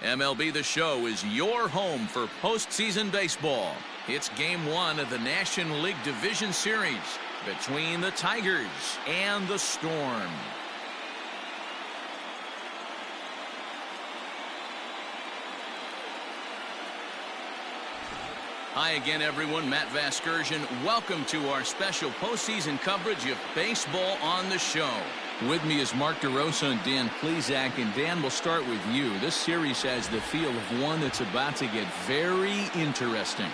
MLB The Show is your home for postseason baseball. It's Game 1 of the National League Division Series between the Tigers and the Storm. Hi again, everyone. Matt Vasgersian. Welcome to our special postseason coverage of Baseball on the Show. With me is Mark DeRosa and Dan Plesac. And Dan, we'll start with you. This series has the feel of one that's about to get very interesting.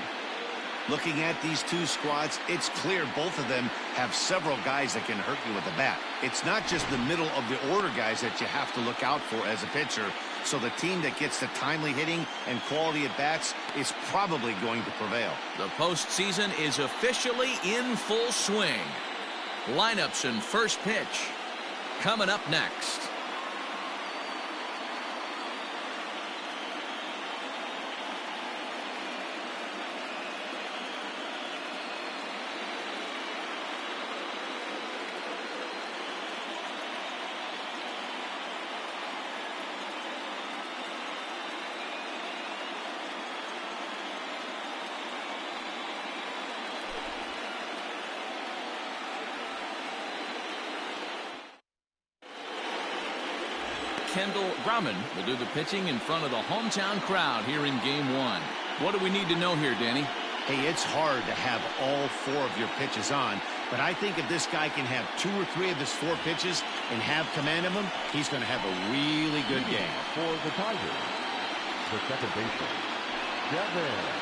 Looking at these two squads, it's clear both of them have several guys that can hurt you with the bat. It's not just the middle of the order guys that you have to look out for as a pitcher. So the team that gets the timely hitting and quality at bats is probably going to prevail. The postseason is officially in full swing. Lineups and first pitch coming up next. Kendall Grauman will do the pitching in front of the hometown crowd here in Game 1. What do we need to know here, Danny? Hey, it's hard to have all four of your pitches on, but I think if this guy can have 2 or 3 of his 4 pitches and have command of them, he's going to have a really good game. For the Tigers, the second baseman, Jonhs.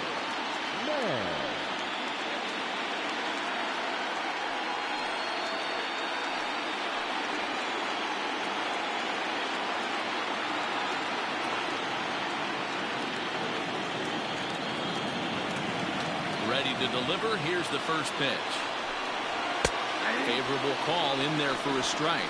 Ready to deliver. Here's the first pitch. Favorable call in there for a strike.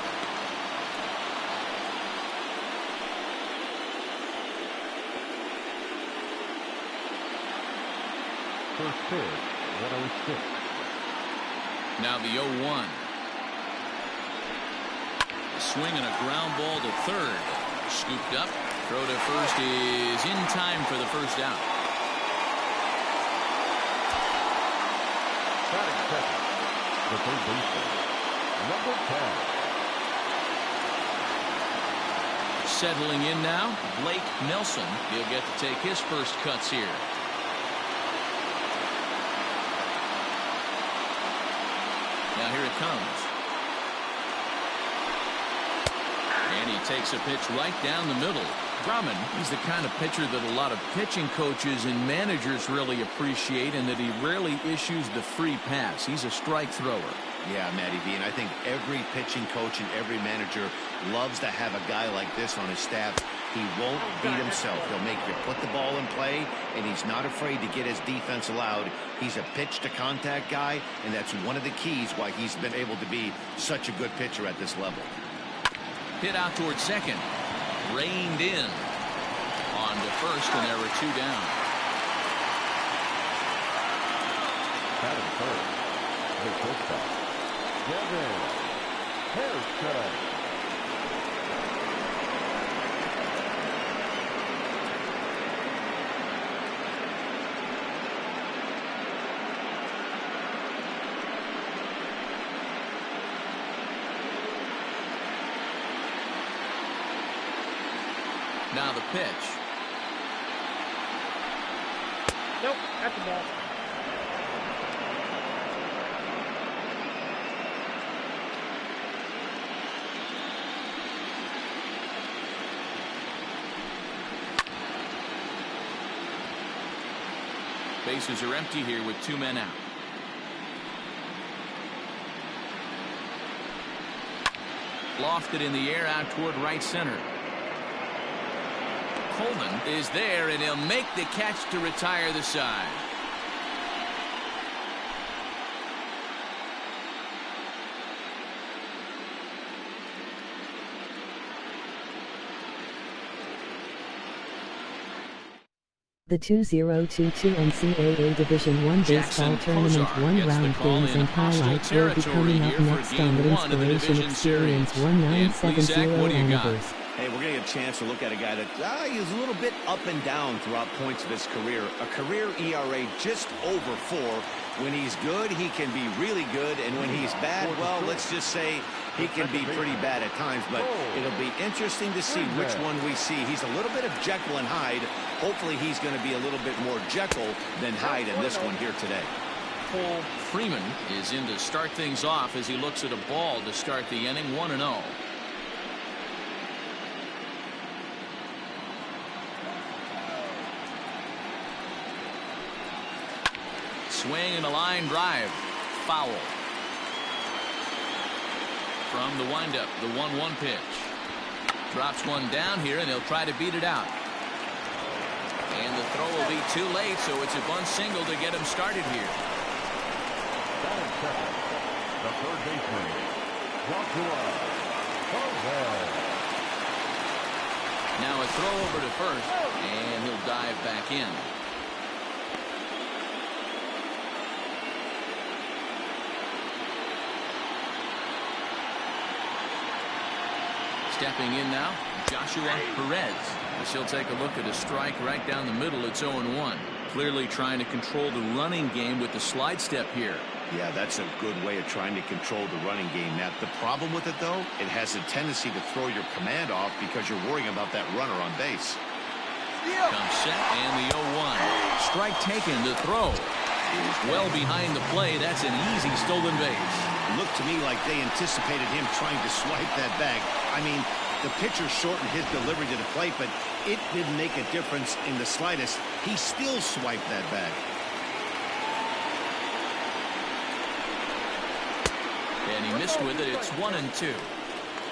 First pitch, 106. Now the 0-1. A swing and a ground ball to third. Scooped up. Throw to first is in time for the first out. Batting second, the third baseman, number 10. Settling in now, Blake Nelson. He'll get to take his first cuts here. Now here it comes. And he takes a pitch right down the middle. Grauman, he's the kind of pitcher that a lot of pitching coaches and managers really appreciate, and that he rarely issues the free pass. He's a strike thrower. Yeah, Matty V, and I think every pitching coach and every manager loves to have a guy like this on his staff. He won't beat himself. He'll make you put the ball in play, and he's not afraid to get his defense allowed. He's a pitch-to-contact guy, and that's one of the keys why he's been able to be such a good pitcher at this level. Hit out towards second. Reined in. On to first, and there were 2 down. Batting third, the shortstop, Jonhs. Haircut. Now the pitch. Nope, that's the ball. Bases are empty here with 2 men out. Lofted in the air out toward right center. Coleman is there, and he'll make the catch to retire the side. The 2022 NCAA Division I Baseball Tournament 1-round games and highlights will be coming up next on the Inspiration Experience 1970 Anniversary. Hey, we're going to get a chance to look at a guy that he's a little bit up and down throughout points of his career. A career ERA just over 4. When he's good, he can be really good. And when he's bad, well, let's just say he can be pretty bad at times. But it'll be interesting to see which one we see. He's a little bit of Jekyll and Hyde. Hopefully he's going to be a little bit more Jekyll than Hyde in this one here today. Freeman is in to start things off as he looks at a ball to start the inning. 1-0. Swing and a line drive. Foul. From the windup, the 1-1 pitch. Drops one down here, and he'll try to beat it out. And the throw will be too late, so it's a bunt single to get him started here. The third baseman, Joshua. Now a throw over to first, and he'll dive back in. Stepping in now, Joshua Perez. As he'll take a look at a strike right down the middle. It's 0-1. Clearly trying to control the running game with the slide step here. Yeah, that's a good way of trying to control the running game, Matt. The problem with it, though, it has a tendency to throw your command off because you're worrying about that runner on base. Comes set, and the 0-1. Strike taken. The throw is well behind the play. That's an easy stolen base. Looked to me like they anticipated him trying to swipe that bag. I mean, the pitcher shortened his delivery to the plate, but it didn't make a difference in the slightest. He still swiped that bag. And he missed with it. It's 1-2.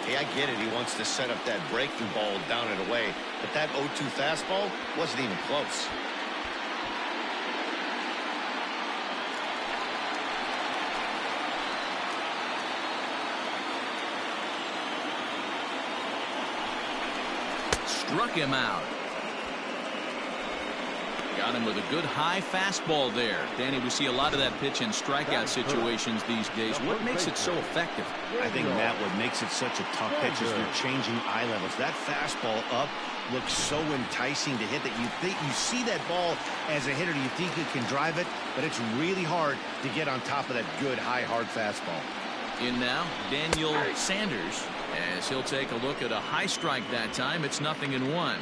Hey, I get it. He wants to set up that breaking ball down and away, but that 0-2 fastball wasn't even close. Struck him out. Got him with a good high fastball there. Danny, we see a lot of that pitch in strikeout situations these days. What makes it so effective? I think, Matt, what makes it such a tough pitch is you're changing eye levels. That fastball up looks so enticing to hit that you see that ball as a hitter, you think you can drive it, but it's really hard to get on top of that good high hard fastball. In now, Daniel Sanders, as he'll take a look at a high strike that time. It's 0-1.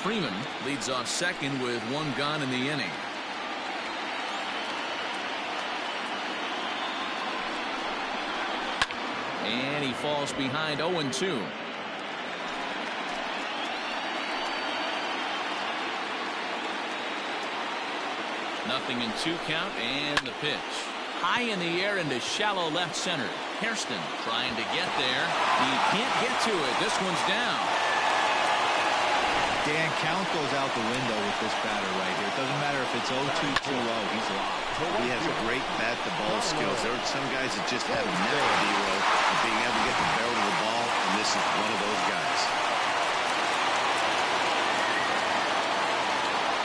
Freeman leads off second with one gone in the inning. And he falls behind. 0-2. Nothing in 2 count, and the pitch. High in the air into shallow left center. Hairston trying to get there. He can't get to it. This one's down. Dan, count goes out the window with this batter right here. It doesn't matter if it's 0-2, 2-0. He's locked. He has a great bat-to-ball skills. There are some guys that just have a knack, Dero, of being able to get the barrel of the ball, and this is one of those guys.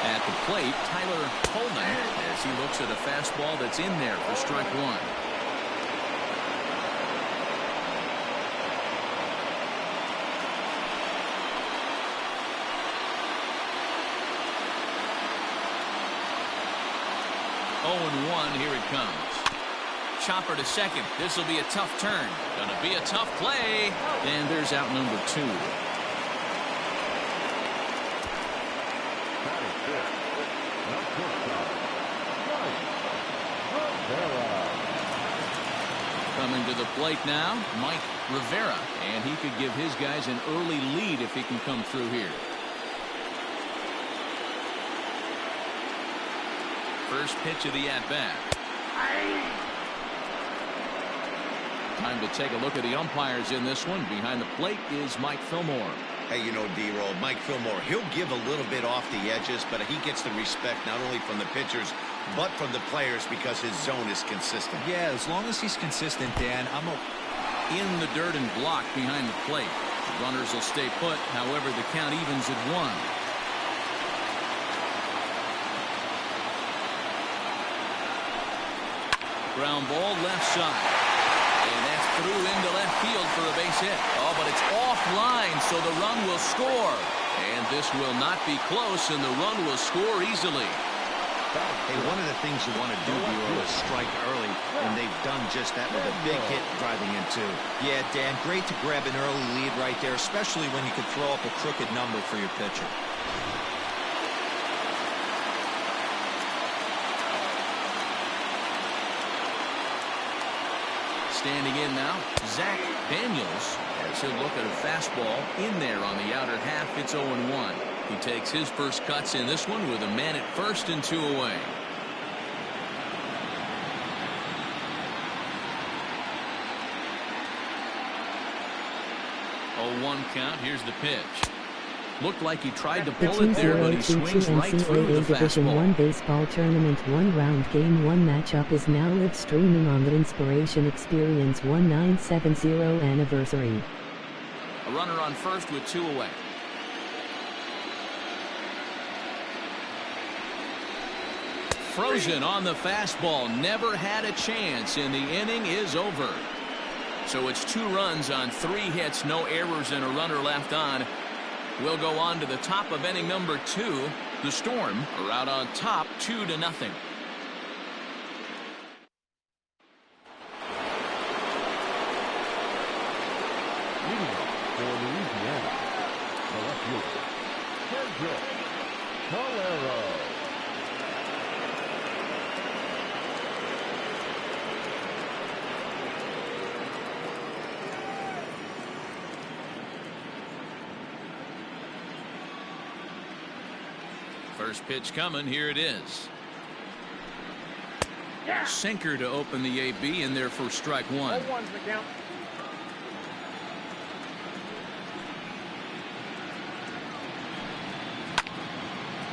At the plate, Tyler Coleman, as he looks at a fastball that's in there for strike one. Here it comes. Chopper to second. This will be a tough turn. Gonna be a tough play. And there's out number 2. Coming to the plate now, Mike Rivera, and he could give his guys an early lead if he can come through here. First pitch of the at-bat. Time to take a look at the umpires in this one. Behind the plate is Mike Fillmore. Hey, you know, D-Roll, Mike Fillmore, he'll give a little bit off the edges, but he gets the respect not only from the pitchers, but from the players because his zone is consistent. Yeah, as long as he's consistent, Dan, I'm in the dirt and blocked behind the plate. The runners will stay put. However, the count evens at 1. Ground ball left side. through into left field for a base hit. Oh, but it's offline, so the run will score. And this will not be close, and the run will score easily. Hey, one of the things you want to do here is strike early, and they've done just that with a big hit driving in two. Yeah, Dan, great to grab an early lead right there, especially when you could throw up a crooked number for your pitcher. Standing in now, Zach Daniels, as he'll look at a fastball in there on the outer half. It's 0-1. He takes his first cuts in this one with a man at first and 2 away. 0-1 count. Here's the pitch. Looked like he tried to pull it there, but he swings right through the Division fastball. 1 Baseball Tournament 1 round Game 1 matchup is now live streaming on the Inspiration Experience 1970 anniversary. A runner on first with 2 away. Frozen on the fastball. Never had a chance, and the inning is over. So it's 2 runs on 3 hits, no errors, and a runner left on. We'll go on to the top of inning number 2. The Storm are out on top 2-0. Leading off for Louisiana, the left fielder, Sergio Calero. First pitch coming. Here it is. Sinker to open the AB in there for strike 1. 0-1's the count.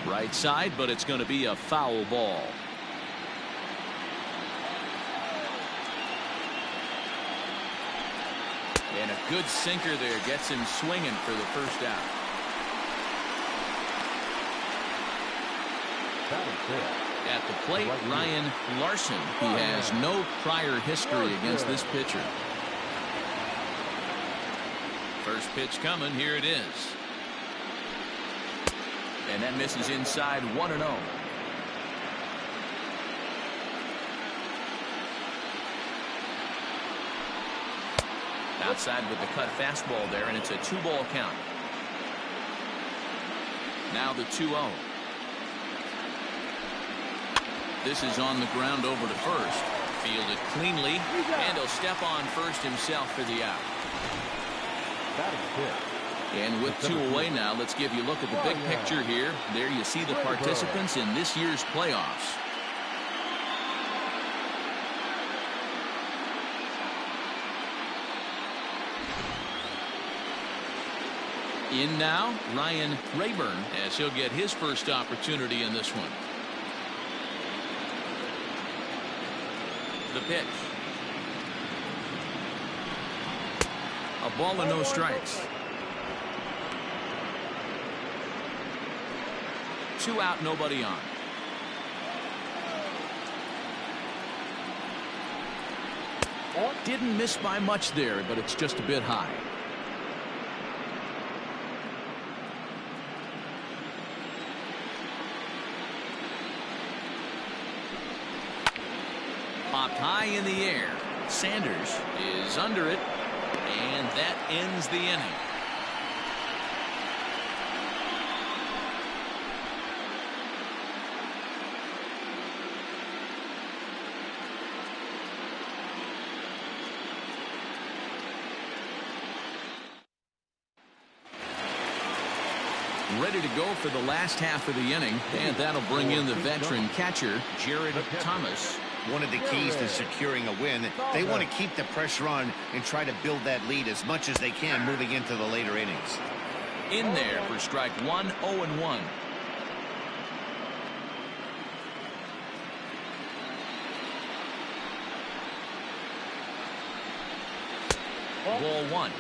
Right side, but it's going to be a foul ball. And a good sinker there gets him swinging for the first out. At the plate, Ryan Larson. He has no prior history against this pitcher. First pitch coming. Here it is. And that misses inside. 1-0. Outside with the cut fastball there, and it's a 2-ball count. Now the 2-0. This is on the ground over to first. Fielded cleanly, and he'll step on first himself for the out. And with 2 away now, let's give you a look at the big picture here. There you see the participants in this year's playoffs. In now, Ryan Rayburn, as he'll get his first opportunity in this one. The pitch. A ball and no strikes. 2 out, nobody on. Didn't miss by much there, but it's just a bit high. Popped high in the air. Sanders is under it, and that ends the inning. Ready to go for the last half of the inning, and that'll bring in the veteran catcher, Jared Thomas. One of the keys to securing a win, they want to keep the pressure on and try to build that lead as much as they can moving into the later innings. In there for strike 1, 0-1. Ball 1.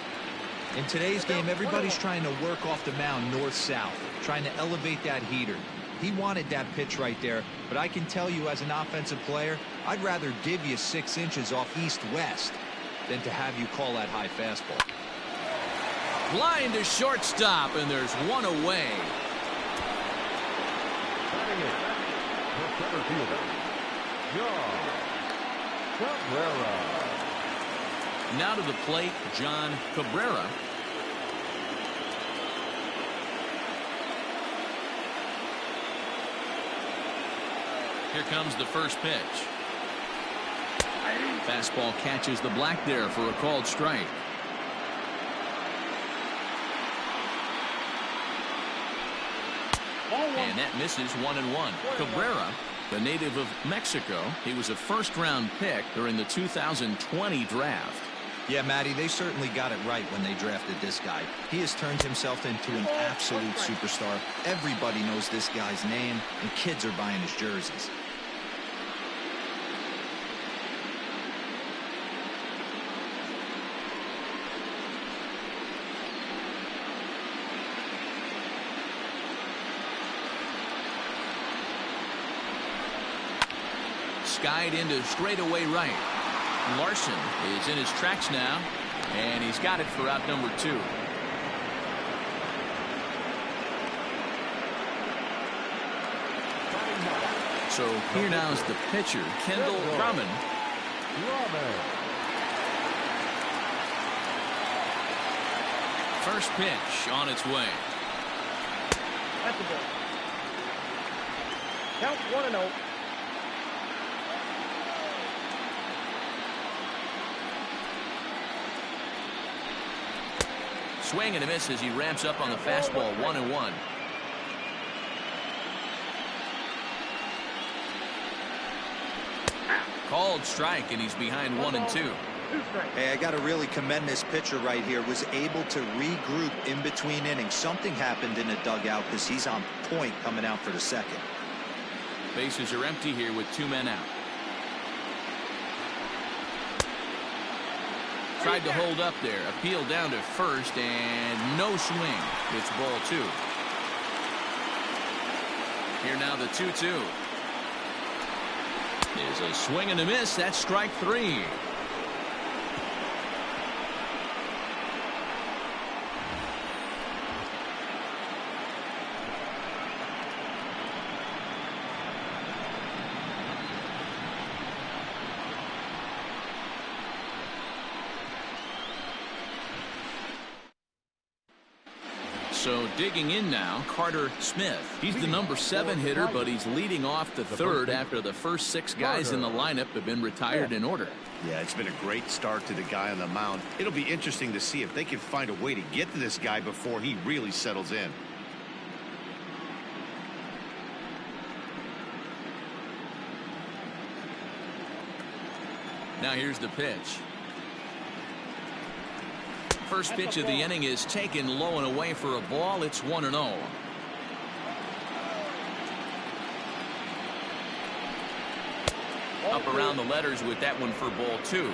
In today's game, everybody's trying to work off the mound north-south, trying to elevate that heater. He wanted that pitch right there, but I can tell you as an offensive player, I'd rather give you 6 inches off east-west. than to have you call that high fastball. Line to shortstop, and there's one away. Batting it, the center fielder, John Cabrera. Now to the plate, John Cabrera. Here comes the first pitch. Fastball catches the black there for a called strike. And that misses 1-1. Cabrera, the native of Mexico, he was a first-round pick during the 2020 draft. Yeah, Matty, they certainly got it right when they drafted this guy. He has turned himself into an absolute superstar. Everybody knows this guy's name, and kids are buying his jerseys. Skied into straightaway right. Larson is in his tracks now, and he's got it for out number 2. So here now is the pitcher, Kendall Drummond. First pitch on its way. That's a ball. Count 1-0. Swing and a miss as he ramps up on the fastball. 1-1. Called strike, and he's behind 1-2. Hey, I got to really commend this pitcher right here. Was able to regroup in between innings. Something happened in the dugout because he's on point coming out for the second. Bases are empty here with 2 men out. Tried to hold up there. Appeal down to first, and no swing. It's ball 2. Here now the 2-2. Is a swing and a miss. That's strike 3. So digging in now, Carter Smith. He's the number 7 hitter, but he's leading off the third after the first 6 guys in the lineup have been retired in order. Yeah, it's been a great start to the guy on the mound. It'll be interesting to see if they can find a way to get to this guy before he really settles in. Now here's the pitch. First pitch of the inning is taken low and away for a ball. It's 1-0. Up around the letters with that one for ball 2.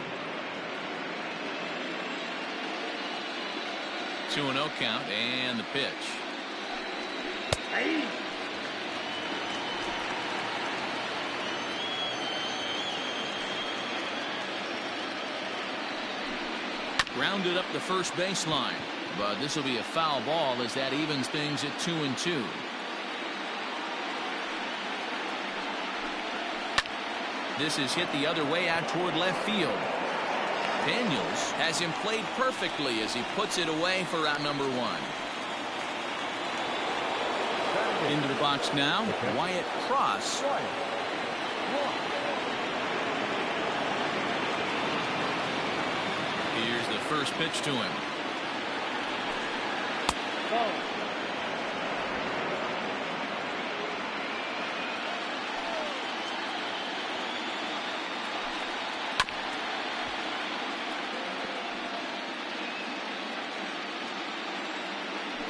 2-0 count, and the pitch. Grounded up the first baseline, but this will be a foul ball as that evens things at 2-2. This is hit the other way out toward left field. Daniels has him played perfectly as he puts it away for out number 1. Into the box now, Wyatt Cross. Here's the first pitch to him. Ball.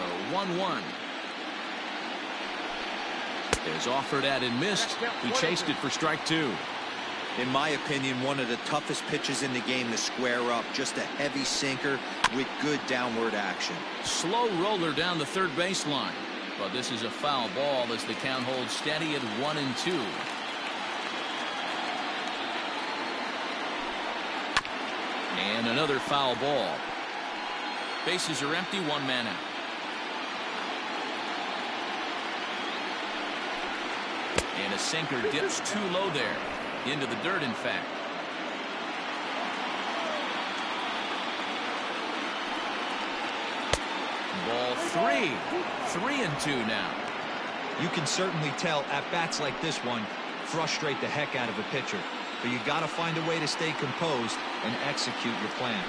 A 1-1. Is offered at and missed. He chased it for strike 2. In my opinion, one of the toughest pitches in the game to square up. Just a heavy sinker with good downward action. Slow roller down the third baseline. But this is a foul ball as the count holds steady at 1-2. And another foul ball. Bases are empty, one man out. And a sinker dips too low there. Into the dirt, in fact. Ball 3. 3-2 now. You can certainly tell at-bats like this one frustrate the heck out of a pitcher. But you got to find a way to stay composed and execute your plan.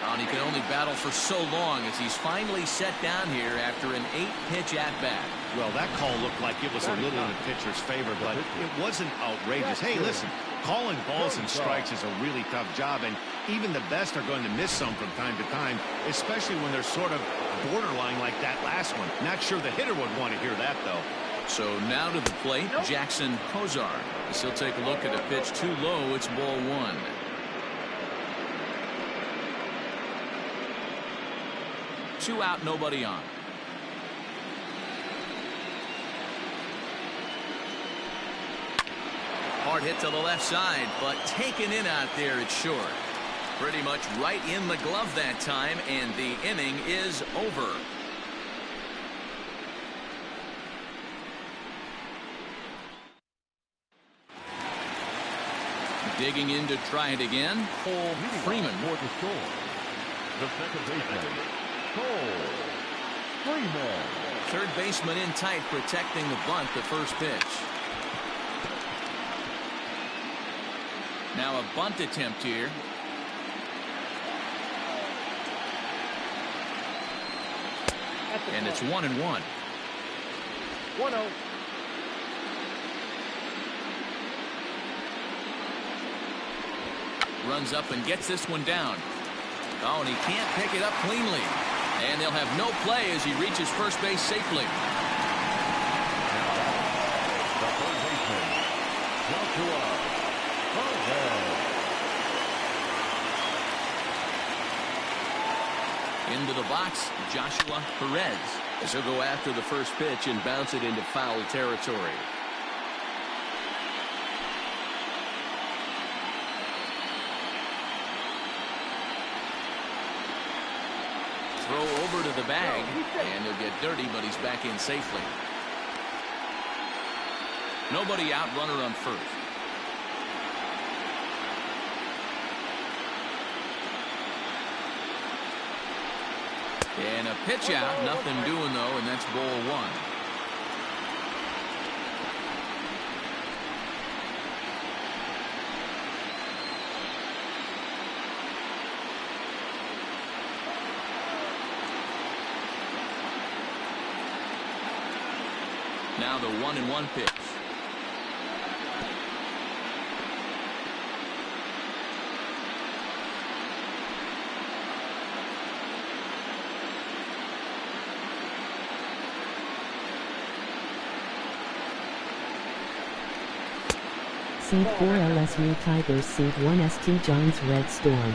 And he can only battle for so long as he's finally set down here after an 8-pitch at-bat. Well, that call looked like it was a little in the pitcher's favor, but it wasn't outrageous. Hey, listen, calling balls and strikes is a really tough job, and even the best are going to miss some from time to time, especially when they're sort of borderline like that last one. Not sure the hitter would want to hear that, though. So now to the plate, Jackson Kozar. As he'll take a look at a pitch too low. It's ball 1. Two out, nobody on. Hard hit to the left side, but taken in out there, it's short. Pretty much right in the glove that time, and the inning is over. Digging in to try it again, Cole Freeman. For the score, the second baseman, Cole Freeman. Third baseman in tight, protecting the bunt, the first pitch. Now a bunt attempt here. And it's 1-1. 1-0. Runs up and gets this one down. Oh, and he can't pick it up cleanly. And they'll have no play as he reaches first base safely. The third baseman, Joshua Perez. Into the box, Joshua Perez. As he'll go after the first pitch and bounce it into foul territory. Throw over to the bag, and he'll get dirty, but he's back in safely. Nobody out, runner on first. And a pitch out, nothing doing though, and that's ball 1. Now the 1-1 pitch. Seed 4 LSU Tigers, Seed 1 ST Jonhs REDSTORM.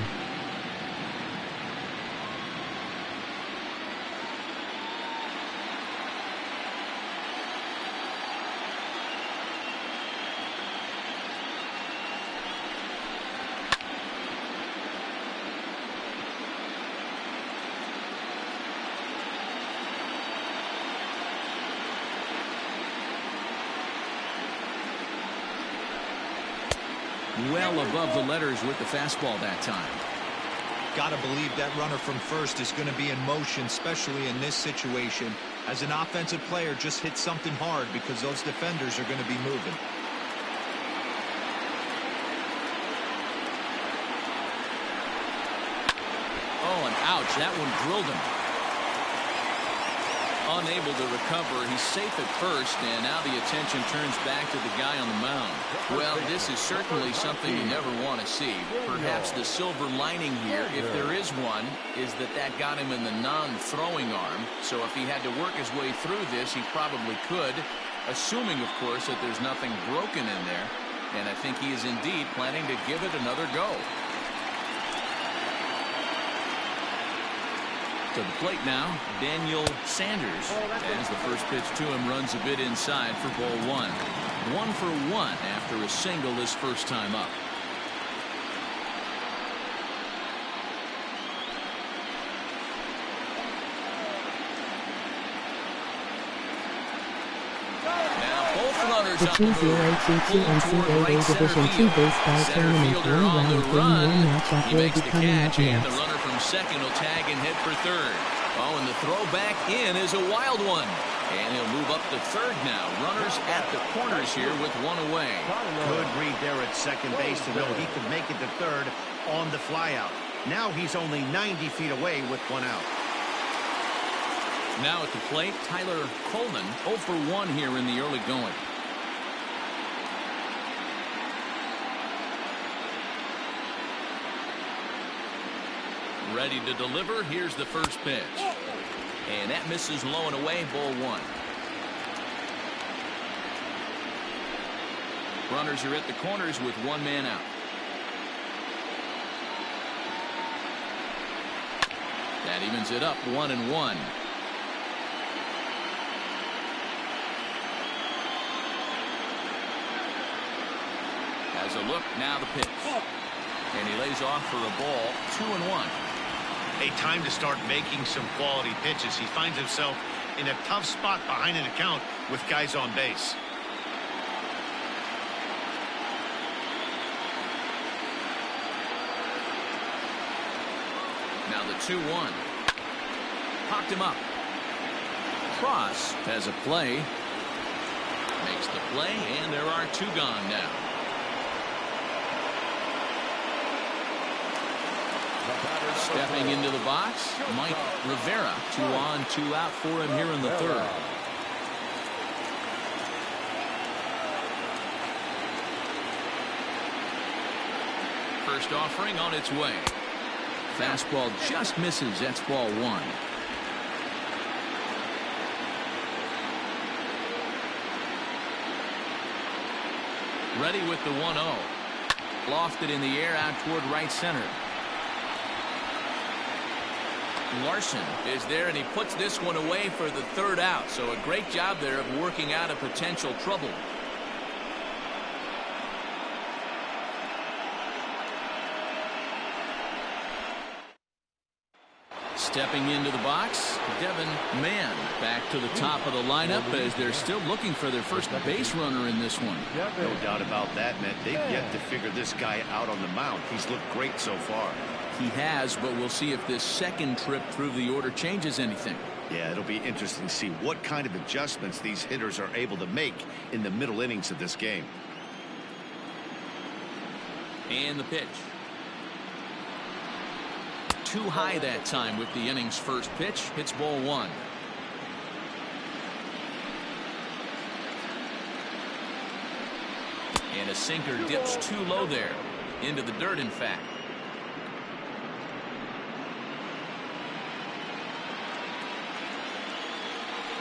Well above the letters with the fastball that time. Gotta believe that runner from first is going to be in motion, especially in this situation. As an offensive player, just hit something hard because those defenders are going to be moving. Oh, and ouch, that one drilled him. Unable to recover. He's safe at first, and now the attention turns back to the guy on the mound. Well, this is certainly something you never want to see. Perhaps the silver lining here, if there is one, is that got him in the non-throwing arm. So if he had to work his way through this, he probably could, assuming, of course, that there's nothing broken in there. And I think he is indeed planning to give it another go. To the plate now, Daniel Sanders, as the first pitch to him runs a bit inside for ball 1. 1 for 1 after a single his first time up. runners The on the move. 2022 NCAA Division II Baseball Tournament Fielder on one-round the Game run. 1 matchup He will makes be the coming up catch, and the next. runner from second will tag and head for third. Oh, and the throw back in is a wild one. And he'll move up to third now. Runners at the corners here with one away. Good read there at second base to know he could make it to third on the flyout. Now he's only 90 feet away with one out. Now at the plate, Tyler Coleman 0 for 1 here in the early going. Ready to deliver. Here's the first pitch. And that misses low and away, ball one. Runners are at the corners with one man out. That evens it up 1-1. Has a look, now the pitch. And he lays off for a ball, 2-1. A time to start making some quality pitches. He finds himself in a tough spot behind an account with guys on base. Now the 2-1. Popped him up. Cross has a play. Makes the play, and there are two gone now. Stepping into the box, Mike Rivera. 2 on, 2 out for him here in the third. First offering on its way. Fastball just misses. That's ball one. Ready with the 1-0. Lofted in the air out toward right center. Larson is there, and he puts this one away for the third out. So a great job there of working out a potential trouble. Stepping into the box, Devin Mann back to the top of the lineup as they're still looking for their first base runner in this one. No doubt about that, man. They've yet to figure this guy out on the mound. He's looked great so far. He has, but we'll see if this second trip through the order changes anything. Yeah, it'll be interesting to see what kind of adjustments these hitters are able to make in the middle innings of this game. And the pitch. Too high that time with the inning's first pitch. Hits ball one. And a sinker dips too low there. Into the dirt, in fact.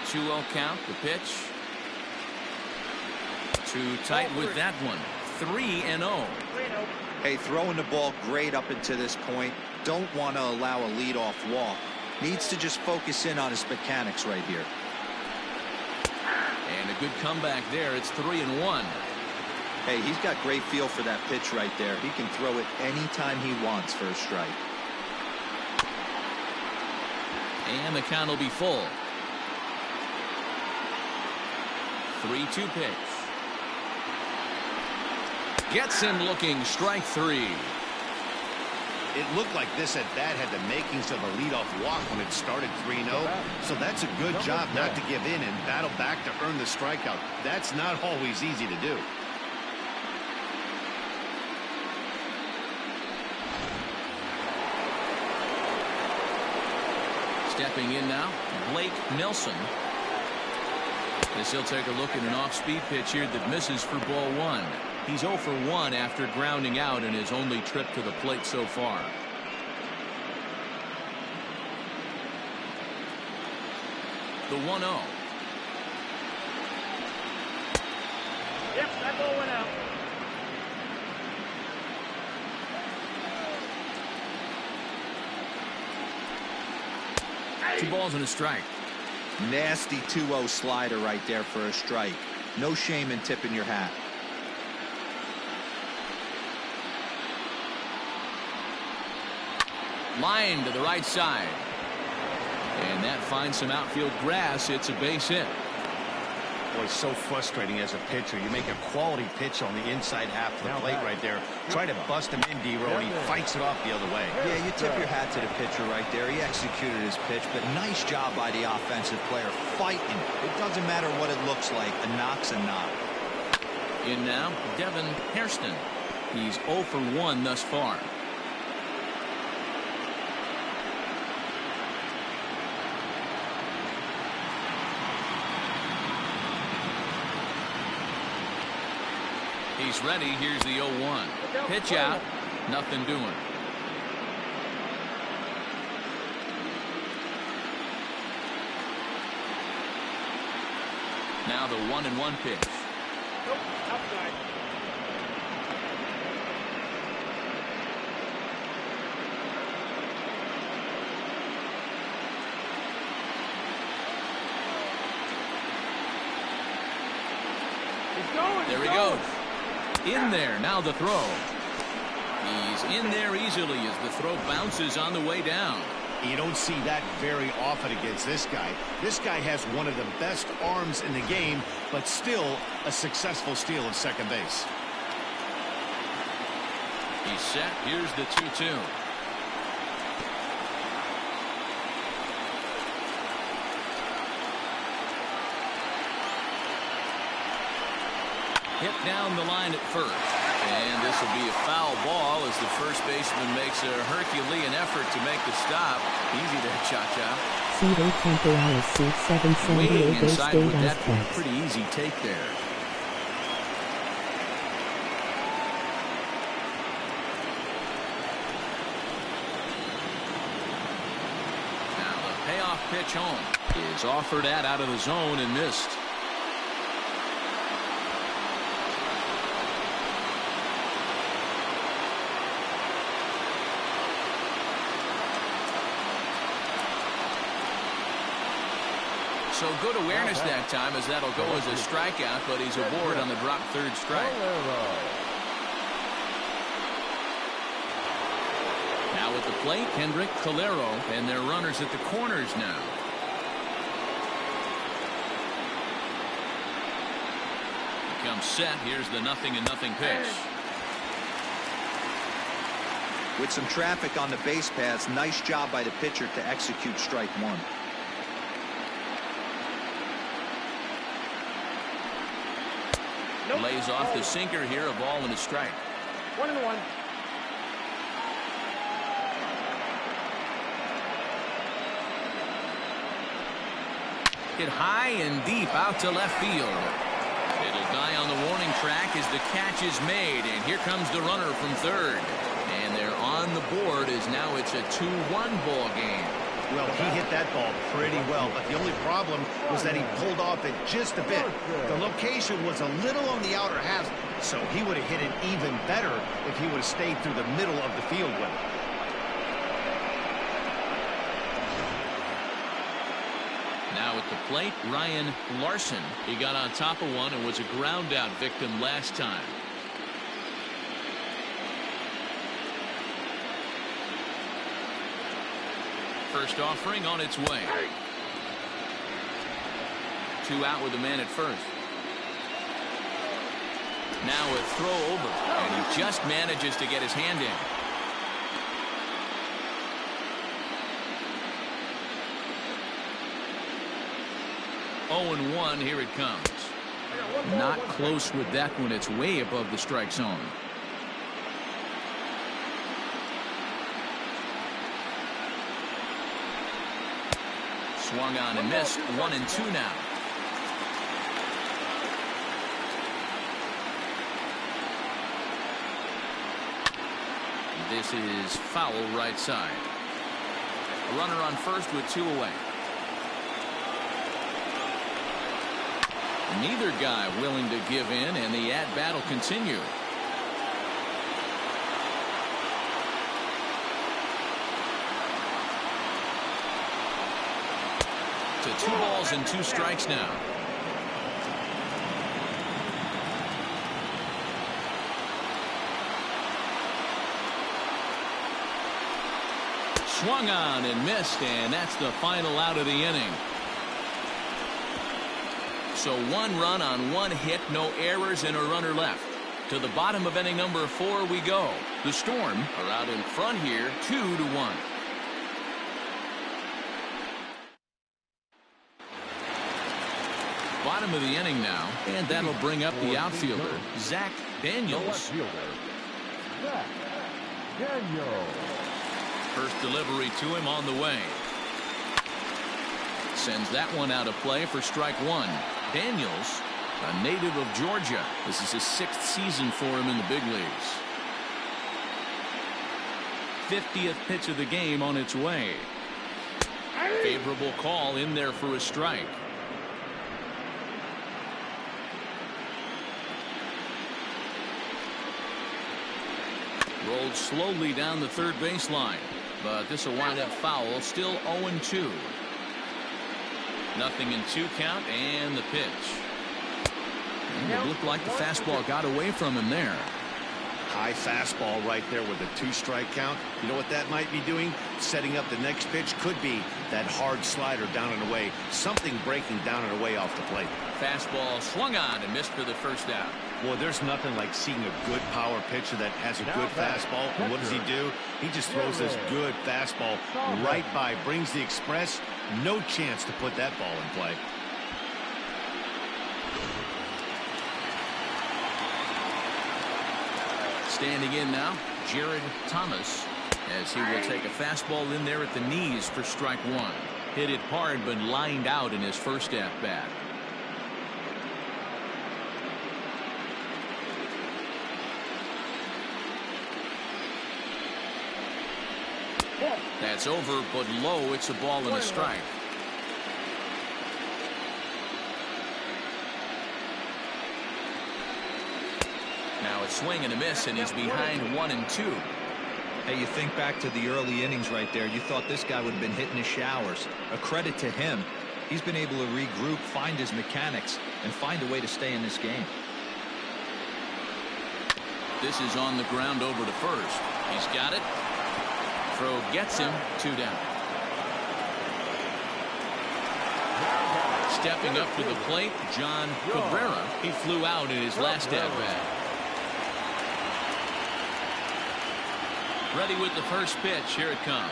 2-0 count. The pitch. Too tight with that one. 3-0. Hey, throwing the ball great up into this point. Don't want to allow a leadoff walk. Needs to just focus in on his mechanics right here. And a good comeback there. It's 3-1. Hey, he's got great feel for that pitch right there. He can throw it anytime he wants for a strike. And the count will be full. 3-2 pitch. Gets him looking. Strike three. It looked like this at bat had the makings of a leadoff walk when it started 3-0. So that's a good job not to give in and battle back to earn the strikeout. That's not always easy to do. Stepping in now, Blake Nelson. As he'll take a look at an off-speed pitch here that misses for ball one. He's 0 for 1 after grounding out in his only trip to the plate so far. The 1-0. Yep, that ball went out. Two balls and a strike. Nasty 2-0 slider right there for a strike. No shame in tipping your hat. Line to the right side. And that finds some outfield grass. It's a base hit. Boy, so frustrating as a pitcher. You make a quality pitch on the inside half of the plate right there. Try to bust him in, D-Row, and he fights it off the other way. Yeah, you tip your hat to the pitcher right there. He executed his pitch, but nice job by the offensive player fighting. It doesn't matter what it looks like. A knock's a knock. In now, Devin Hairston. He's 0 for 1 thus far. He's ready. Here's the 0-1. Pitch out. Nothing doing. Now the 1-1 pitch. Nope, outside. He's going. There he goes. In there. Now the throw. He's in there easily as the throw bounces on the way down. You don't see that very often against this guy. This guy has one of the best arms in the game, but still a successful steal at second base. He's set. Here's the 2-2. Hit down the line at first. And this will be a foul ball as the first baseman makes a Herculean effort to make the stop. Easy there, Ncaa. Cedar Temporales Suite 778 Waiting Base inside State with that one. Aztecs. Pretty easy take there. Now the payoff pitch home is offered out of the zone and missed. So good awareness that time as that'll go as a strikeout, but he's aboard on the drop third strike. Now at the plate, Kendrick Calero, and their runners at the corners now. Comes set. Here's the 0-0 pitch. With some traffic on the base paths, nice job by the pitcher to execute strike one. Nope. Lays off the sinker here, a ball and a strike. 1-1. Hit high and deep out to left field. It'll die on the warning track as the catch is made, and here comes the runner from third. And they're on the board as now it's a 2-1 ball game. Well, he hit that ball pretty well, but the only problem was that he pulled off it just a bit. The location was a little on the outer half, so he would have hit it even better if he would have stayed through the middle of the field with it. Now at the plate, Ryan Larson. He got on top of one and was a ground out victim last time. First offering on its way. 2 out with the man at first. Now a throw over, and he just manages to get his hand in. Oh, 0-1, here it comes. Not close with that one. It's way above the strike zone. Swung on and missed. 1-2 now. This is foul right side. A runner on first with 2 away. Neither guy willing to give in, and the at-bat will continue. To 2 balls and 2 strikes now. Swung on and missed, and that's the final out of the inning. So 1 run on 1 hit, no errors, and a runner left. To the bottom of inning number 4 we go. The Storm are out in front here, 2-1. Bottom of the inning now, and that'll bring up the outfielder, Zach Daniels. First delivery to him on the way. Sends that one out of play for strike 1. Daniels, a native of Georgia. This is his 6th season for him in the big leagues. 50th pitch of the game on its way. Favorable call in there for a strike. Rolled slowly down the third baseline, but this will wind up foul. Still 0-2. Nothing in 2 count, and the pitch. And it looked like the fastball got away from him there. High fastball right there with a 2-strike count. You know what that might be doing? Setting up the next pitch. Could be that hard slider down and away. Something breaking down and away off the plate. Fastball swung on and missed for the first out. Well, there's nothing like seeing a good power pitcher that has a good fastball. And what does he do? He just throws this good fastball right by, brings the express. No chance to put that ball in play. Standing in now, Jared Thomas, as he will take a fastball in there at the knees for strike 1. Hit it hard, but lined out in his first at-bat. That's over, but low. It's a ball and a strike. Now a swing and a miss, and he's behind 1-2. Hey, you think back to the early innings right there. You thought this guy would have been hitting his showers. A credit to him. He's been able to regroup, find his mechanics, and find a way to stay in this game. This is on the ground over to first. He's got it. Throw gets him. 2 down. Stepping up to the plate, John Cabrera. He flew out in his last at-bat. Ready with the first pitch. Here it comes.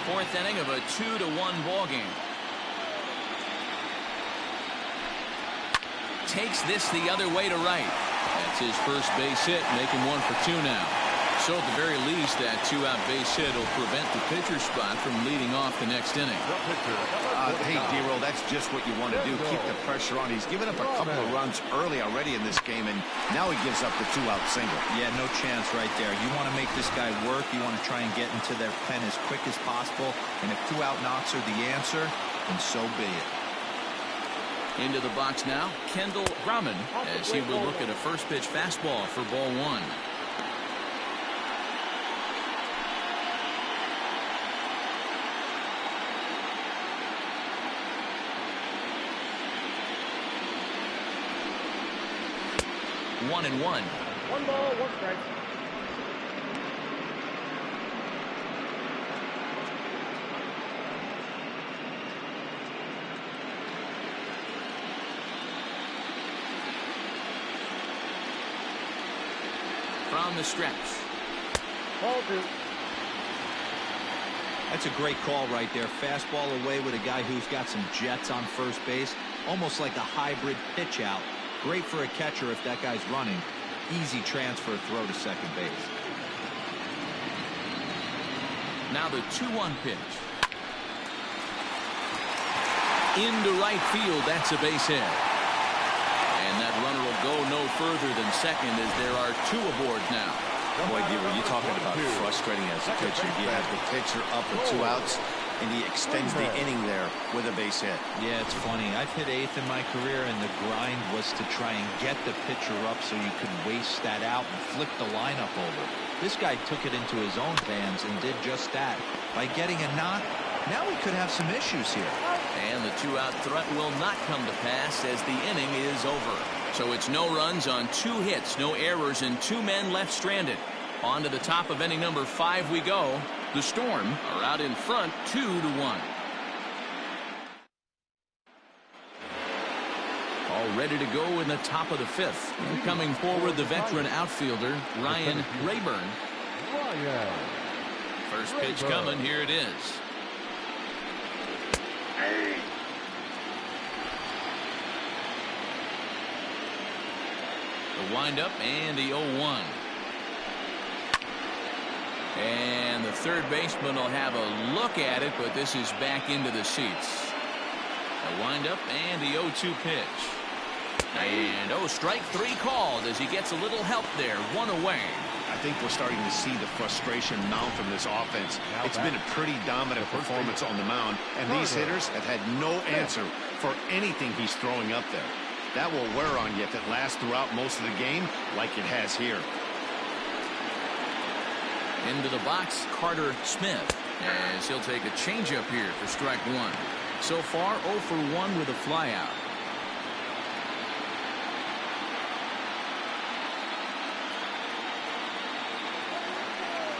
4th inning of a 2-1 ball game. Takes this the other way to right. That's his first base hit, making 1 for 2 now. So at the very least, that 2-out base hit will prevent the pitcher spot from leading off the next inning. Hey, D-Roll, that's just what you want to do. Keep the pressure on. He's given up a couple of runs early already in this game, and now he gives up the 2-out single. Yeah, no chance right there. You want to make this guy work. You want to try and get into their pen as quick as possible. And if 2-out knocks are the answer, then so be it. Into the box now, Kendall Grumman, as he will look at a first pitch fastball for ball 1. One and one. 1 ball, 1 strike. From the stretch. Ball 2. That's a great call right there. Fastball away with a guy who's got some jets on first base. Almost like a hybrid pitch out. Great for a catcher if that guy's running. Easy transfer throw to second base. Now the 2-1 pitch. Into right field. That's a base hit. And that runner will go no further than second as there are 2 aboard now. Boy, D-Roll, you're talking about frustrating as a pitcher. You have the pitcher up with 2 outs, and he extends the inning there with a base hit. Yeah, it's funny. I've hit 8th in my career, and the grind was to try and get the pitcher up so you could waste that out and flip the lineup over. This guy took it into his own hands and did just that. By getting a knock, now we could have some issues here. And the 2-out threat will not come to pass as the inning is over. So it's no runs on 2 hits, no errors, and 2 men left stranded. On to the top of inning number 5 we go. The Storm are out in front 2-1. All ready to go in the top of the 5th. And coming forward, the veteran outfielder, Ryan Rayburn. First pitch coming. Here it is. The windup and the 0-1. And the third baseman will have a look at it, but this is back into the seats. The windup and the 0-2 pitch. And strike 3 called as he gets a little help there. 1 away. I think we're starting to see the frustration mount from this offense. It's been a pretty dominant performance on the mound, and these hitters have had no answer for anything he's throwing up there. That will wear on you if it lasts throughout most of the game like it has here. Into the box, Carter Smith, as he'll take a changeup here for strike 1. So far, 0 for 1 with a flyout.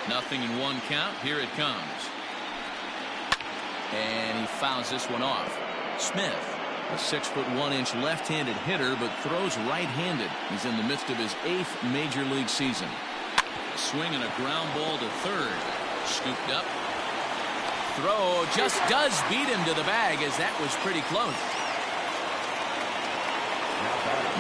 Nothing in 1 count. Here it comes. And he fouls this one off. Smith, a 6'1" left-handed hitter, but throws right-handed. He's in the midst of his 8th major league season. A swing and a ground ball to third. Scooped up. Throw just does beat him to the bag, as that was pretty close.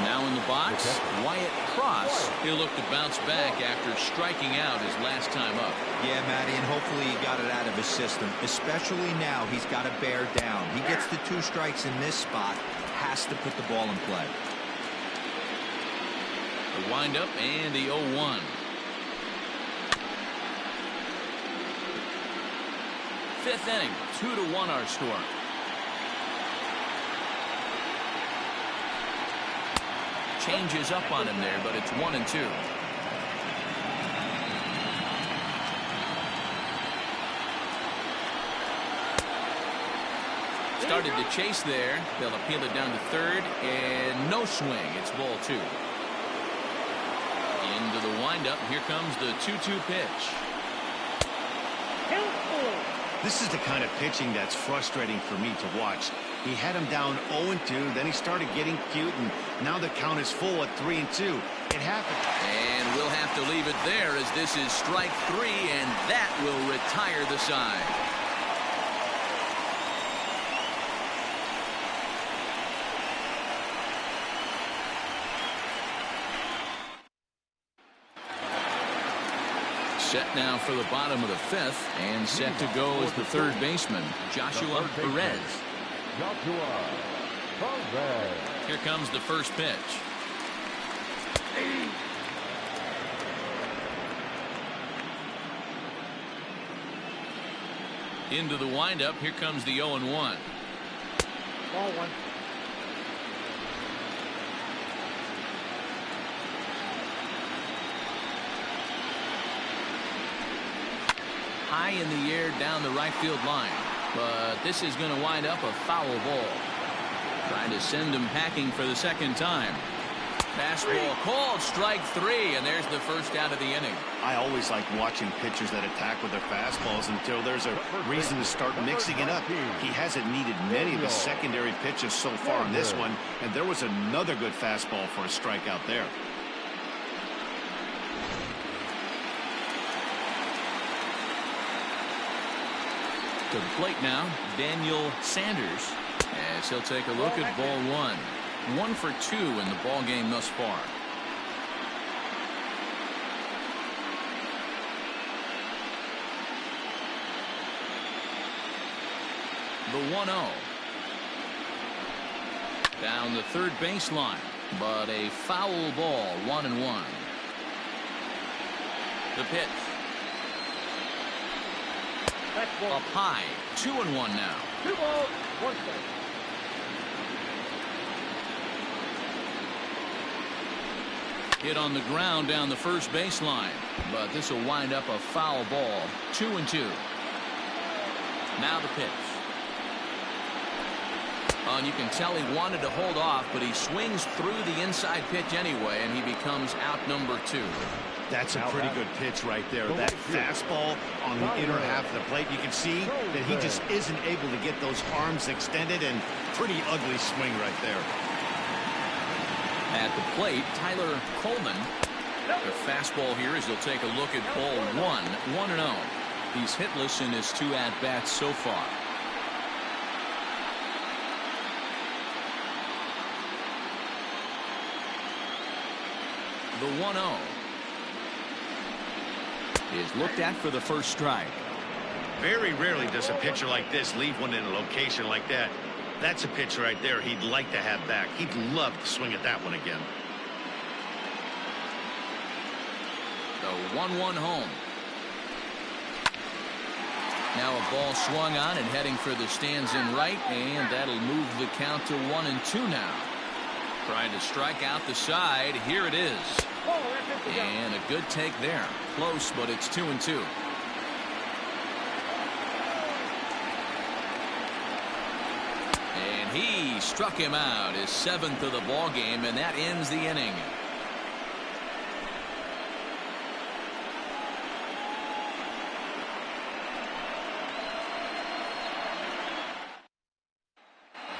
Now in the box, Wyatt Cross. He'll look to bounce back after striking out his last time up. Yeah, Matty, and hopefully he got it out of his system. Especially now, he's got to bear down. He gets the 2 strikes in this spot, has to put the ball in play. The windup and the 0-1. Fifth inning, 2-1 our score. Changes up on him there, but it's 1-2. Started to chase there. They'll appeal it down to third, and no swing. It's ball 2. Into the windup. Here comes the 2-2 pitch. This is the kind of pitching that's frustrating for me to watch. He had him down 0-2, then he started getting cute, and now the count is full at 3-2. It happened. And we'll have to leave it there, as this is strike 3, and that will retire the side. Set now for the bottom of the 5th, and set to go as the third baseman, Joshua Perez. Here comes the first pitch. Into the windup. Here comes the 0-1. Ball 1. High in the air down the right field line, but this is going to wind up a foul ball. Trying to send him packing for the second time. Fastball called, strike 3, and there's the first out of the inning. I always like watching pitchers that attack with their fastballs until there's a reason to start mixing it up. He hasn't needed many of his secondary pitches so far in this one, and there was another good fastball for a strikeout there. To the plate now, Daniel Sanders, as he'll take a look at ball 1. 1 for 2 in the ball game thus far. The 1-0. Down the third baseline, but a foul ball, 1-1. The pitch. Up high, 2-1 now. 2 balls, 1 strike. Hit on the ground down the first baseline, but this will wind up a foul ball. 2-2. Now the pitch. And you can tell he wanted to hold off, but he swings through the inside pitch anyway, and he becomes out number 2. That's a pretty good pitch right there. That fastball on the inner half of the plate. You can see that he just isn't able to get those arms extended, and pretty ugly swing right there. At the plate, Tyler Coleman. The fastball here as he'll take a look at ball 1-0. He's hitless in his 2 at-bats so far. The 1-0 is looked at for the first strike. Very rarely does a pitcher like this leave one in a location like that. That's a pitch right there he'd like to have back. He'd love to swing at that one again. The 1-1 home. Now a ball swung on and heading for the stands in right, and that'll move the count to 1-2 now. Trying to strike out the side. Here it is. And a good take there. Close, but it's 2-2. And he struck him out, his 7th of the ball game, and that ends the inning.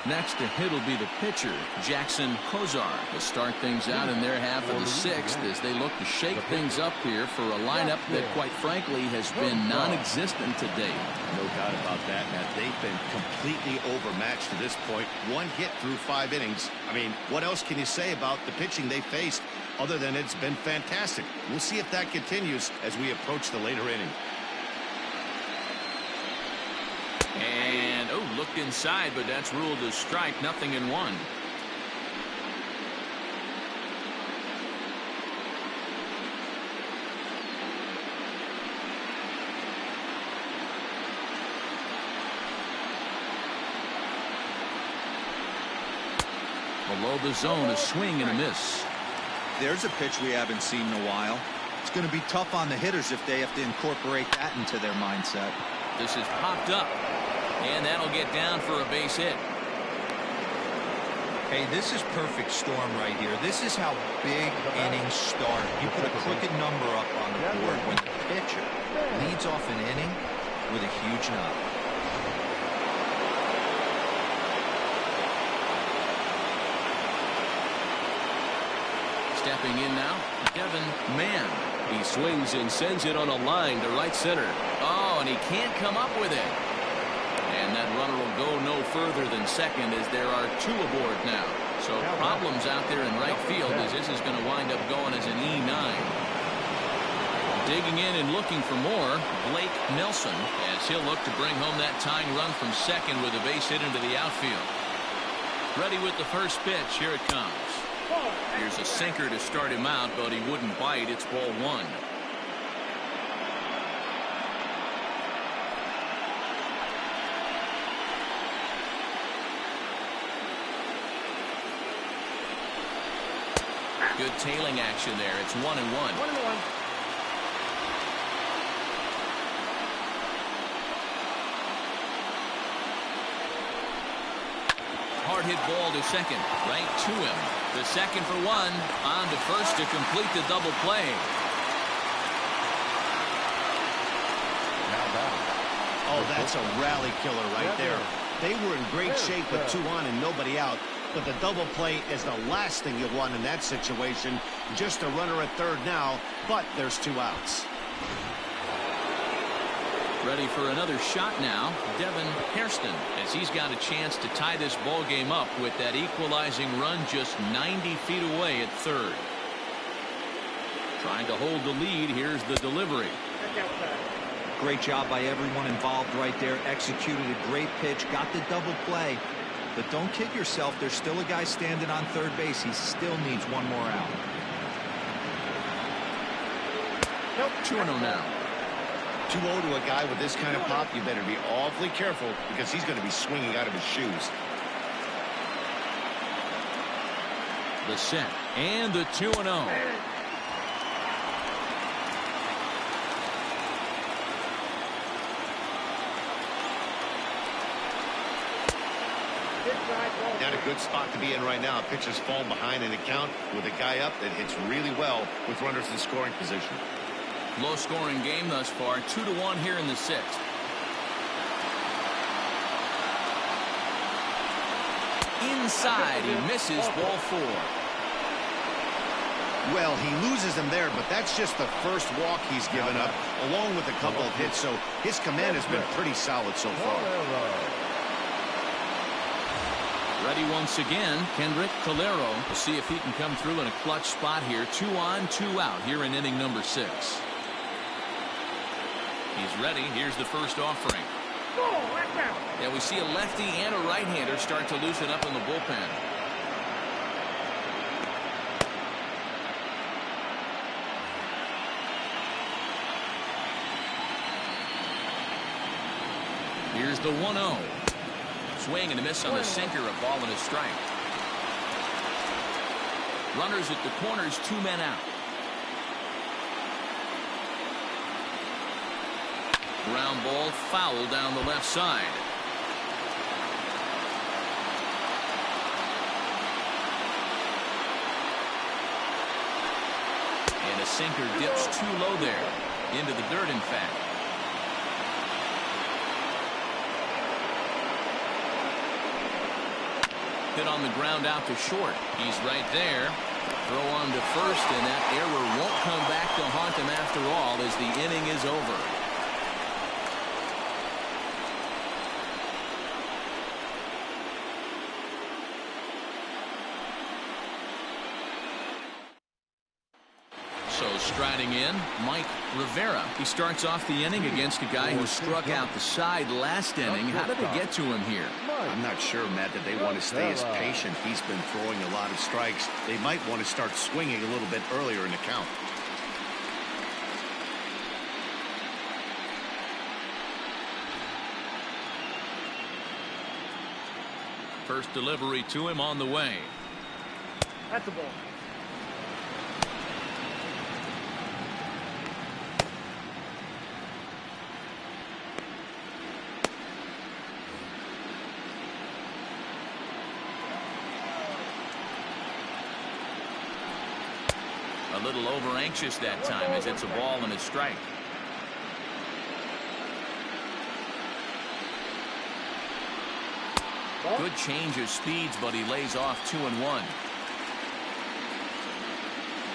Next to hit will be the pitcher, Jackson Kozar, to start things out in their half of the 6th as they look to shake things up here for a lineup that, quite frankly, has been non-existent to date. No doubt about that, Matt. They've been completely overmatched to this point. 1 hit through 5 innings. I mean, what else can you say about the pitching they faced other than it's been fantastic? We'll see if that continues as we approach the later inning. And, looked inside, but that's ruled a strike, nothing in 1. Below the zone, a swing and a miss. There's a pitch we haven't seen in a while. It's going to be tough on the hitters if they have to incorporate that into their mindset. This is popped up. And that'll get down for a base hit. Hey, this is perfect storm right here. This is how big innings start. You put a crooked number up on the board when the pitcher leads off an inning with a huge knock. Stepping in now, Devin Mann. He swings and sends it on a line to right center. Oh, and he can't come up with it. And that runner will go no further than second as there are 2 aboard now. So problems out there in right field as this is going to wind up going as an E9. Digging in and looking for more, Blake Nelson, as he'll look to bring home that tying run from second with a base hit into the outfield. Ready with the first pitch. Here it comes. Here's a sinker to start him out, but he wouldn't bite. It's ball 1. Good tailing action there. It's 1-1. 1-1. Hard hit ball to second. Right to him. The second for 1. On to first to complete the double play. Oh, that's a rally killer right there. They were in great shape with 2 on and nobody out. But the double play is the last thing you want in that situation. Just a runner at third now, but there's 2 outs. Ready for another shot now, Devin Hairston, as he's got a chance to tie this ball game up with that equalizing run just 90 feet away at third. Trying to hold the lead. Here's the delivery. Great job by everyone involved right there. Executed a great pitch, got the double play. But don't kid yourself, there's still a guy standing on third base. He still needs 1 more out. 2-0 now. 2-0 to a guy with this kind of pop, you better be awfully careful because he's going to be swinging out of his shoes. The set and the 2-0. Not a good spot to be in right now. Pitcher's falling behind in the count with a guy up that hits really well with runners in scoring position. Low scoring game thus far. 2-1 here in the 6th. Inside, he misses ball 4. Well, he loses them there, but that's just the first walk he's given up, along with a couple of hits, so his command has been pretty solid so far. Ready once again, Kendrick Calero. We'll see if he can come through in a clutch spot here. 2 on, 2 out here in inning number 6. He's ready. Here's the first offering. Yeah, we see a lefty and a right-hander start to loosen up in the bullpen. Here's the 1-0. Swing and a miss on the sinker, a ball and a strike. Runners at the corners, 2 men out. Ground ball, foul down the left side. And a sinker dips too low there. Into the dirt, in fact. Hit on the ground out to short. He's right there. Throw on to first, and that error won't come back to haunt him after all as the inning is over. So striding in, Mike Rivera. He starts off the inning against a guy who struck out the side last inning. How did they get to him here? I'm not sure, Matt, that they want to stay as patient. He's been throwing a lot of strikes. They might want to start swinging a little bit earlier in the count. First delivery to him on the way. That's the ball. A little over anxious that time as it's a ball and a strike. Good change of speeds, but he lays off 2-1.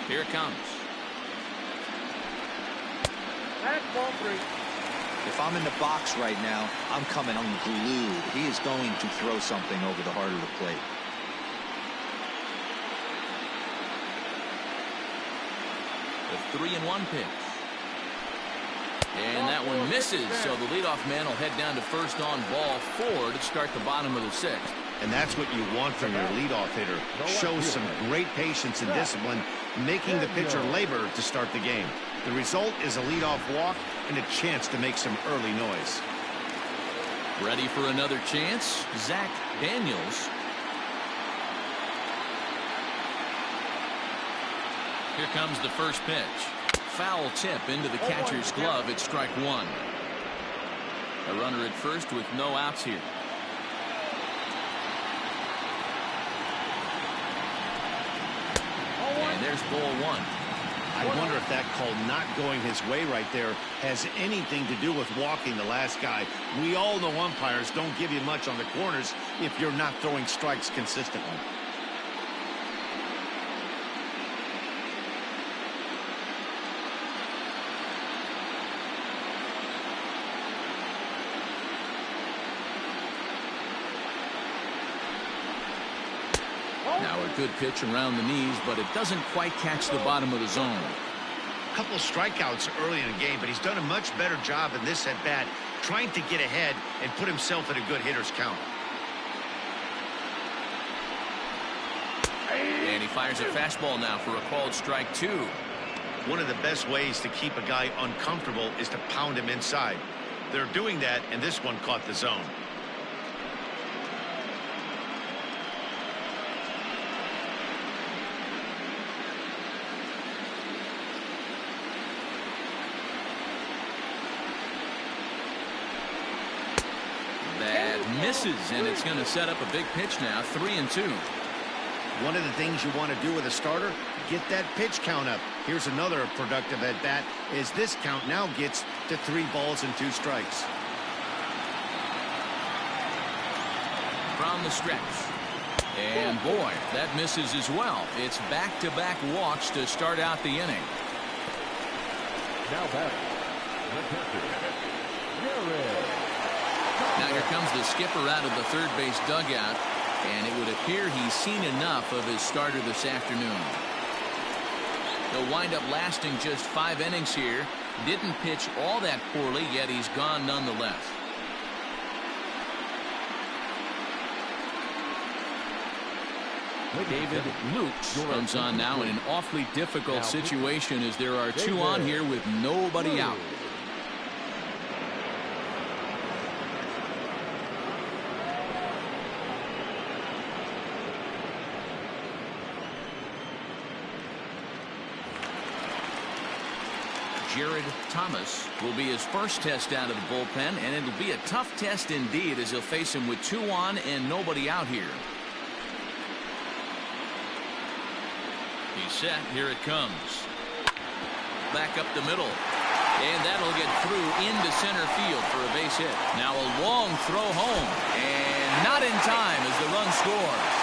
Here it comes. That's ball 3. If I'm in the box right now, I'm coming unglued. He is going to throw something over the heart of the plate. The 3-1 pitch. And that one misses, so the leadoff man will head down to first on ball 4 to start the bottom of the 6th. And that's what you want from your leadoff hitter. Shows some great patience and discipline, making the pitcher labor to start the game. The result is a leadoff walk and a chance to make some early noise. Ready for another chance? Zach Daniels. Here comes the first pitch. Foul tip into the catcher's glove at strike 1. A runner at first with no outs here. And there's ball 1. I wonder if that call not going his way right there has anything to do with walking the last guy. We all know umpires don't give you much on the corners if you're not throwing strikes consistently. Now a good pitch around the knees, but it doesn't quite catch the bottom of the zone. A couple strikeouts early in the game, but he's done a much better job in this at-bat trying to get ahead and put himself in a good hitter's count. And he fires a fastball now for a called strike 2. One of the best ways to keep a guy uncomfortable is to pound him inside. They're doing that, and this one caught the zone. Misses, and it's going to set up a big pitch now. 3-2. One of the things you want to do with a starter, get that pitch count up. Here's another productive at bat as this count now gets to 3 balls and 2 strikes. From the stretch. And boy, that misses as well. It's back-to-back walks to start out the inning. Now back, the catcher, Jared. Now here comes the skipper out of the third base dugout, and it would appear he's seen enough of his starter this afternoon. He'll wind up lasting just 5 innings here. Didn't pitch all that poorly, yet he's gone nonetheless. David Lukes comes on now in an awfully difficult situation as there are 2 on here with nobody out. Jared Thomas will be his first test out of the bullpen, and it'll be a tough test indeed as he'll face him with 2 on and nobody out here. He's set. Here it comes. Back up the middle. And that'll get through into center field for a base hit. Now a long throw home. And not in time as the run scores.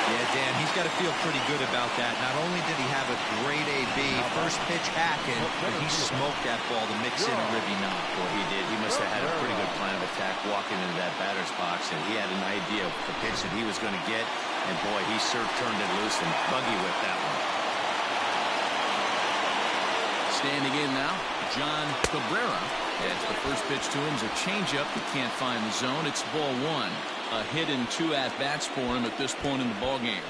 Yeah, Dan, he's got to feel pretty good about that. Not only did he have a great AB, first pitch hacking, but he smoked that ball to mix in a ribby knock. Well, he did. He must have had a pretty good plan of attack walking into that batter's box, and he had an idea of the pitch that he was going to get. And boy, he sure turned it loose and buggy whipped that one. Standing in now, John Cabrera. That's the first pitch to him. Is a changeup. He can't find the zone. It's ball 1. A hit and 2 at-bats for him at this point in the ballgame.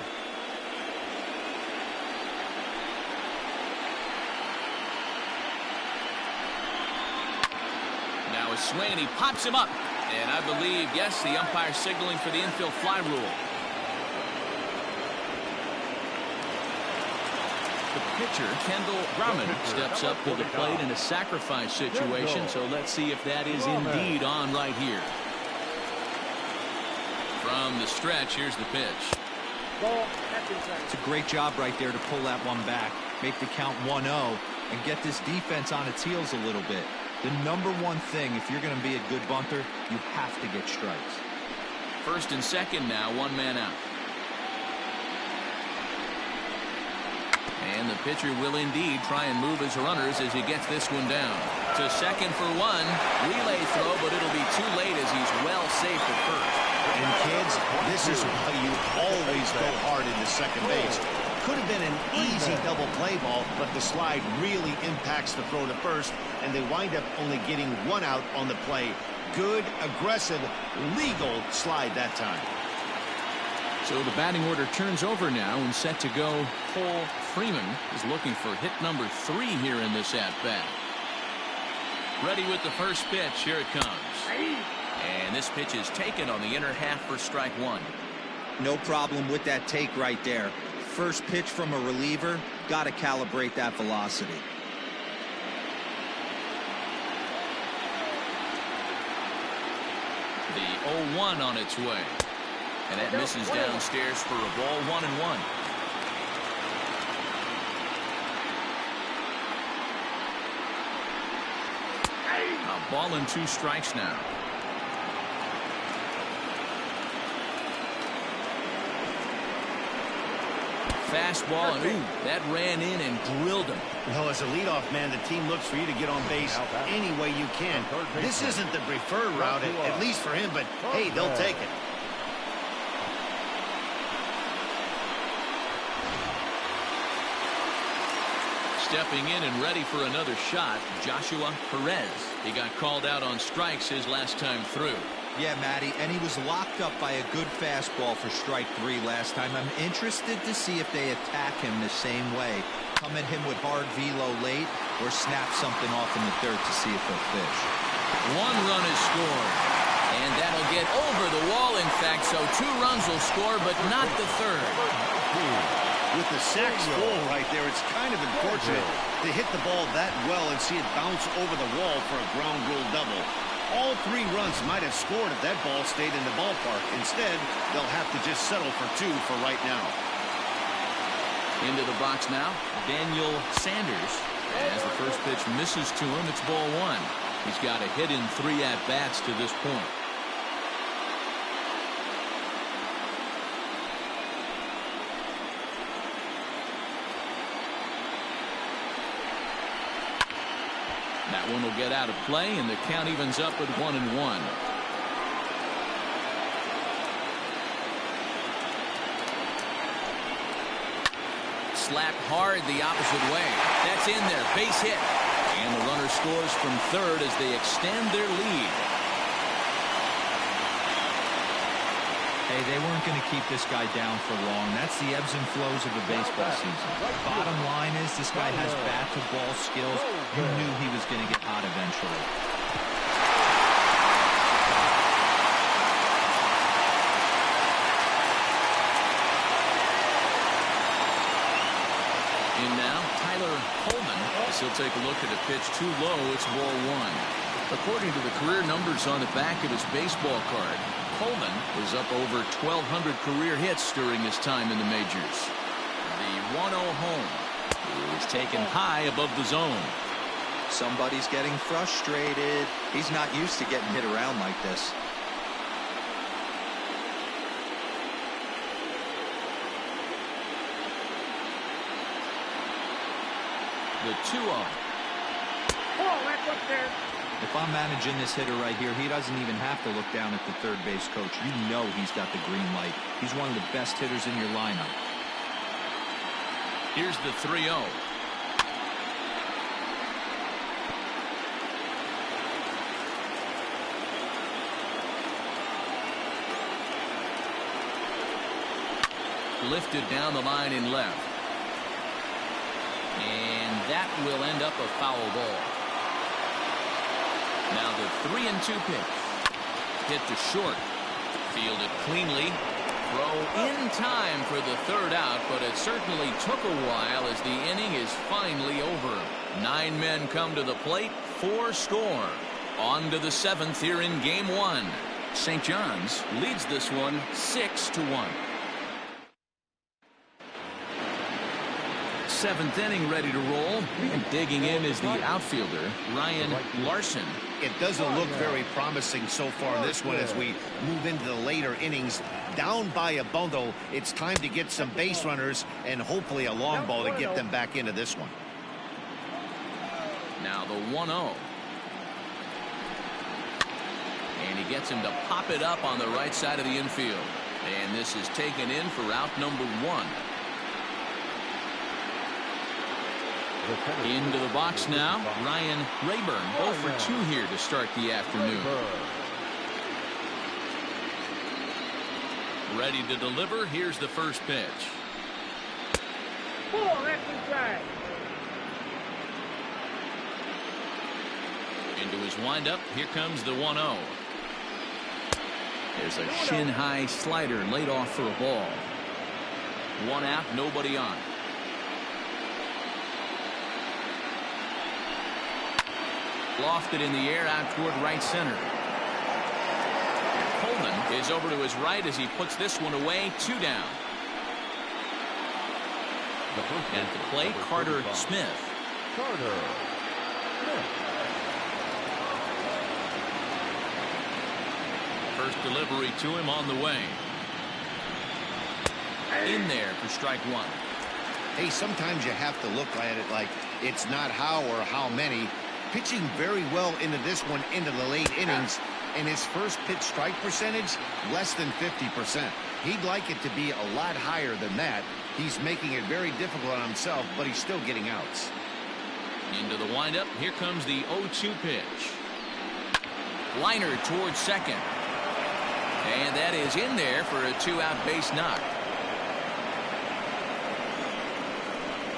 Now a swing, and he pops him up. And I believe, yes, the umpire signaling for the infield fly rule. The pitcher, Kendall Grumman, steps up to the plate in a sacrifice situation. So let's see if that is indeed on right here. From the stretch, here's the pitch. It's a great job right there to pull that one back, make the count 1-0, and get this defense on its heels a little bit. The number one thing, if you're going to be a good bunter, you have to get strikes. First and second now, 1 man out. And the pitcher will indeed try and move his runners as he gets this one down. To second for 1. Relay throw, but it'll be too late as he's well safe at first. And kids, this is why you always go hard into second base. Could have been an easy double play ball, but the slide really impacts the throw to first, and they wind up only getting 1 out on the play. Good, aggressive, legal slide that time. So the batting order turns over now and set to go. Cole Freeman is looking for hit number 3 here in this at-bat. Ready with the first pitch. Here it comes. And this pitch is taken on the inner half for strike 1. No problem with that take right there. First pitch from a reliever, got to calibrate that velocity. The 0-1 on its way. And that misses downstairs for a ball, 1-1. A ball and 2 strikes now. Fastball, and ooh, that ran in and drilled him. Well, as a leadoff man, the team looks for you to get on base any way you can. This isn't the preferred route, at least for him, but hey, they'll take it. Stepping in and ready for another shot, Joshua Perez. He got called out on strikes his last time through. Yeah, Matty, and he was locked up by a good fastball for strike 3 last time. I'm interested to see if they attack him the same way. Come at him with hard velo late or snap something off in the third to see if he'll fish. 1 run is scored. And that'll get over the wall, in fact, so 2 runs will score, but not the third. With the sacks full right there, it's kind of unfortunate to hit the ball that well and see it bounce over the wall for a ground rule double. All 3 runs might have scored if that ball stayed in the ballpark. Instead, they'll have to just settle for 2 for right now. Into the box now, Daniel Sanders. As the first pitch misses to him, it's ball 1. He's got a hit in 3 at-bats to this point. one will get out of play, and the count evens up at 1-1. Slap hard the opposite way. That's in there. Base hit. And the runner scores from third as they extend their lead. Hey, they weren't going to keep this guy down for long. That's the ebbs and flows of a baseball season. Bottom line is this guy has bat-to-ball skills. You knew he was going to get hot eventually. In now, Tyler Coleman. As he'll take a look at a pitch too low. It's ball one. According to the career numbers on the back of his baseball card, Coleman is up over 1,200 career hits during his time in the majors. The 1-0 home is taken high above the zone. Somebody's getting frustrated. He's not used to getting hit around like this. The 2-0. Oh, that's up there. If I'm managing this hitter right here, he doesn't even have to look down at the third base coach. You know he's got the green light. He's one of the best hitters in your lineup. Here's the 3-0. Lifted down the line in left. And that will end up a foul ball. Now the 3-2 pitch. Hit to short. Fielded cleanly. Throw in time for the third out, but it certainly took a while as the inning is finally over. 9 men come to the plate, 4 score. On to the 7th here in game 1. St. John's leads this one 6-1. 7th inning ready to roll. And digging in is the outfielder, Ryan Larson. It doesn't look very promising so far in this one as we move into the later innings. Down by a bundle, it's time to get some base runners and hopefully a long ball to get them back into this one. Now the 1-0. And he gets him to pop it up on the right side of the infield. And this is taken in for out number 1. Into the box now, Ryan Rayburn, 0 for 2 here to start the afternoon. Ready to deliver. Here's the first pitch. Oh, that's inside. Into his windup. Here comes the 1-0. There's a shin-high slider laid off for a ball. 1 out, nobody on. Lofted in the air out toward right center. Coleman is over to his right as he puts this one away. 2 down. At the plate, Carter Smith. First delivery to him on the way. In there for strike 1. Hey, sometimes you have to look at it like it's not how or how many. Pitching very well into this one into the late innings, and his first pitch strike percentage less than 50%. He'd like it to be a lot higher than that. He's making it very difficult on himself, but he's still getting outs. Into the windup. Here comes the 0-2 pitch. Liner towards second. And that is in there for a 2-out base knock.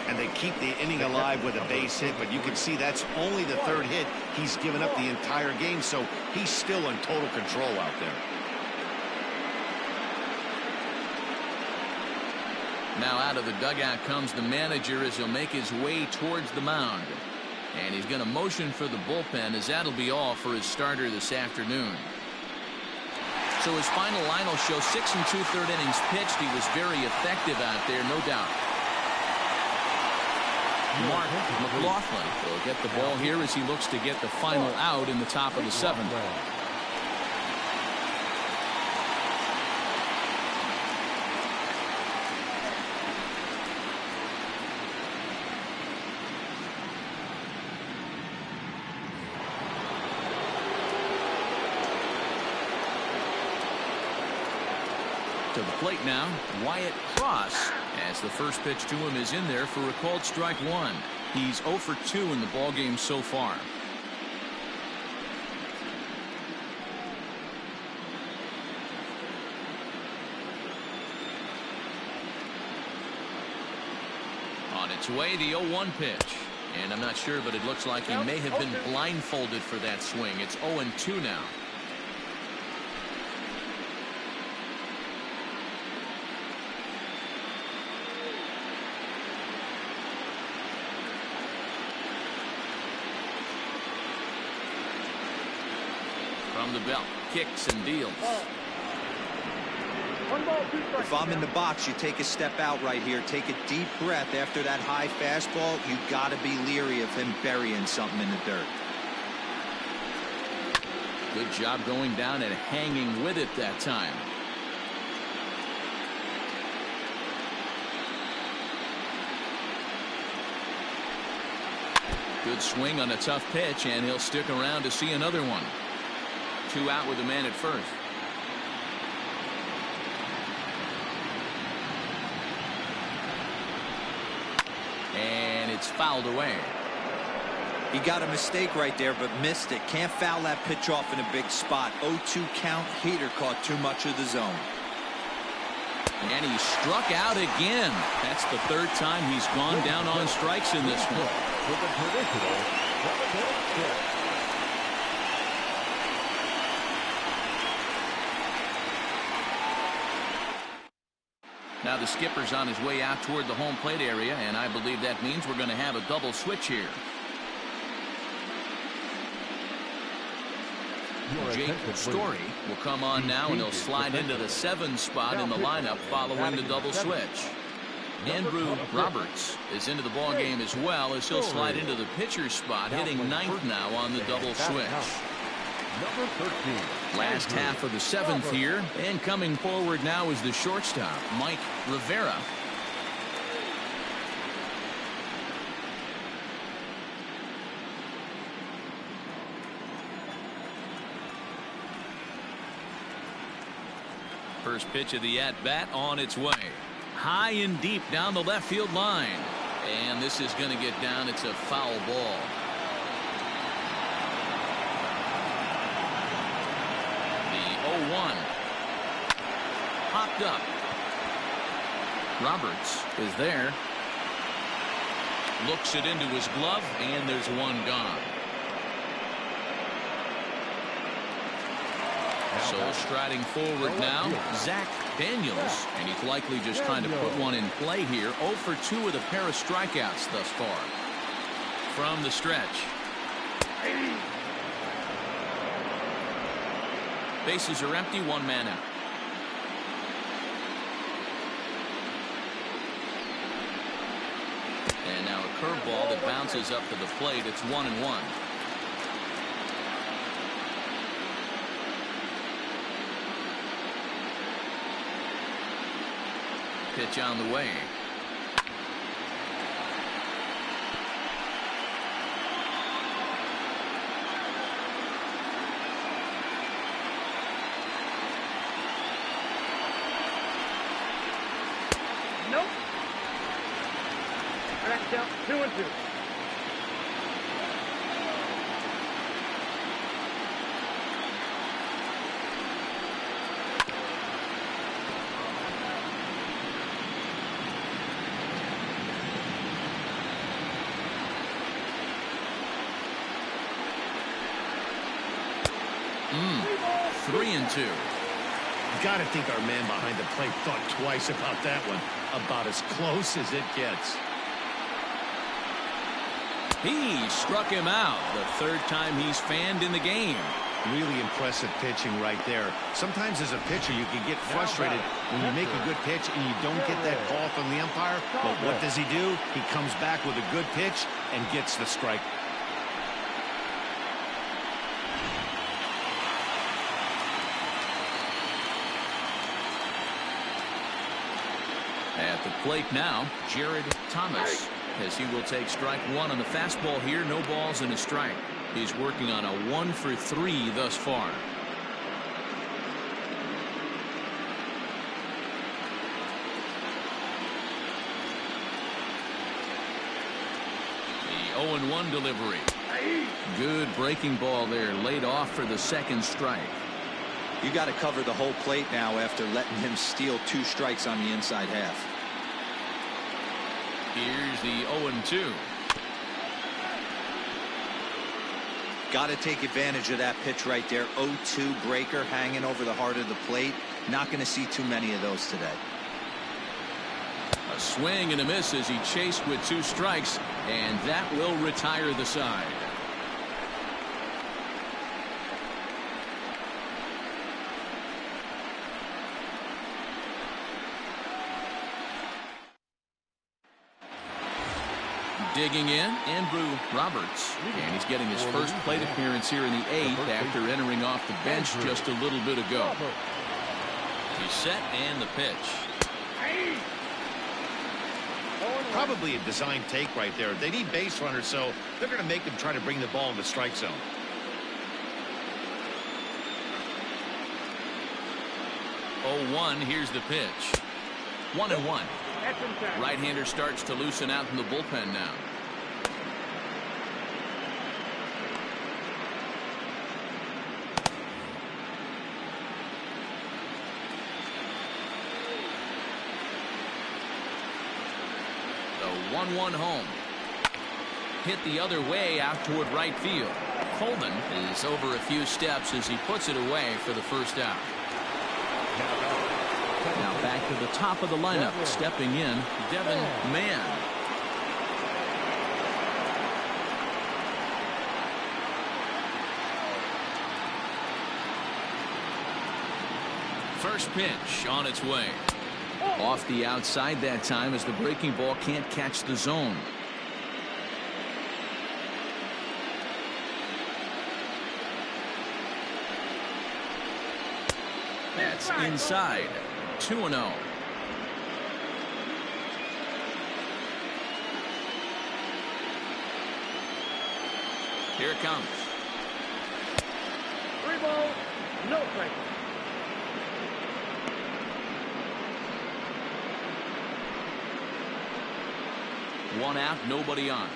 And they keep the inning alive with a base hit, but you can see that's only the 3rd hit he's given up the entire game, so he's still in total control out there. Now out of the dugout comes the manager as he'll make his way towards the mound. And he's going to motion for the bullpen as that'll be all for his starter this afternoon. So his final line will show 6 2/3 innings pitched. He was very effective out there, no doubt. Mark McLaughlin will get the ball here as he looks to get the final out in the top of the 7th. To the plate now, Wyatt Cross, as the first pitch to him is in there for a called strike one. He's 0 for 2 in the ballgame so far. On its way, the 0-1 pitch. And I'm not sure, but it looks like he may have been blindfolded for that swing. It's 0-2 now. From the belt, kicks and deals. If I'm in the box, you take a step out right here. Take a deep breath after that high fastball. You got to be leery of him burying something in the dirt. Good job going down and hanging with it that time. Good swing on a tough pitch, and he'll stick around to see another one. 2 out with a man at first. And it's fouled away. He got a mistake right there, but missed it. Can't foul that pitch off in a big spot. 0-2 count. Heater caught too much of the zone. And he struck out again. That's the 3rd time he's gone down on strikes in this one. With a traditional 7-6. Now the skipper's on his way out toward the home plate area, and I believe that means we're going to have a double switch here. Jake Story will come on now, and he'll slide into the 7 spot in the lineup following the double switch. Andrew Roberts is into the ball game as well, as he'll slide into the pitcher's spot, hitting 9th now on the double switch. Number 13. Last half of the 7th here, and coming forward now is the shortstop, Mike Rivera. First pitch of the at-bat on its way. High and deep down the left field line. And this is going to get down. It's a foul ball. The 0-1. Popped up. Roberts is there. Looks it into his glove, and there's one gone. So striding forward now, Zach Daniels, and he's likely just trying to put one in play here. 0 for 2 with a pair of strikeouts thus far. From the stretch. Bases are empty, 1 man out. And now a curveball that bounces up to the plate. It's 1-1. Pitch on the way. Nope. That's out 2-2. Three and two. Got to think our man behind the plate thought twice about that one. About as close as it gets. He struck him out. The 3rd time he's fanned in the game. Really impressive pitching right there. Sometimes as a pitcher you can get frustrated when you make a good pitch and you don't get that call from the umpire. But what does he do? He comes back with a good pitch and gets the strike. At the plate now, Jared Thomas, as he will take strike 1 on the fastball here. No balls and a strike. He's working on a 1 for 3 thus far. 0-1 delivery. Good breaking ball there, laid off for the second strike. You got to cover the whole plate now after letting him steal 2 strikes on the inside half. Here's the 0-2. Got to take advantage of that pitch right there. 0-2 breaker hanging over the heart of the plate. Not going to see too many of those today. A swing and a miss as he chased with 2 strikes, and that will retire the side. Digging in, Andrew Roberts, and he's getting his first plate appearance here in the 8th after entering off the bench just a little bit ago. He's set, and the pitch. Probably a design take right there. They need base runners, so they're going to make them try to bring the ball in the strike zone. Here's the pitch. 1-1. Right-hander starts to loosen out in the bullpen now. The 1-1 home. Hit the other way out toward right field. Holden is over a few steps as he puts it away for the first out. Now back to the top of the lineup, stepping in, Devin Mann. First pitch on its way. Off the outside that time as the breaking ball can't catch the zone. That's inside. 2-0. Here it comes. 3 balls, no strikes. One out, nobody on.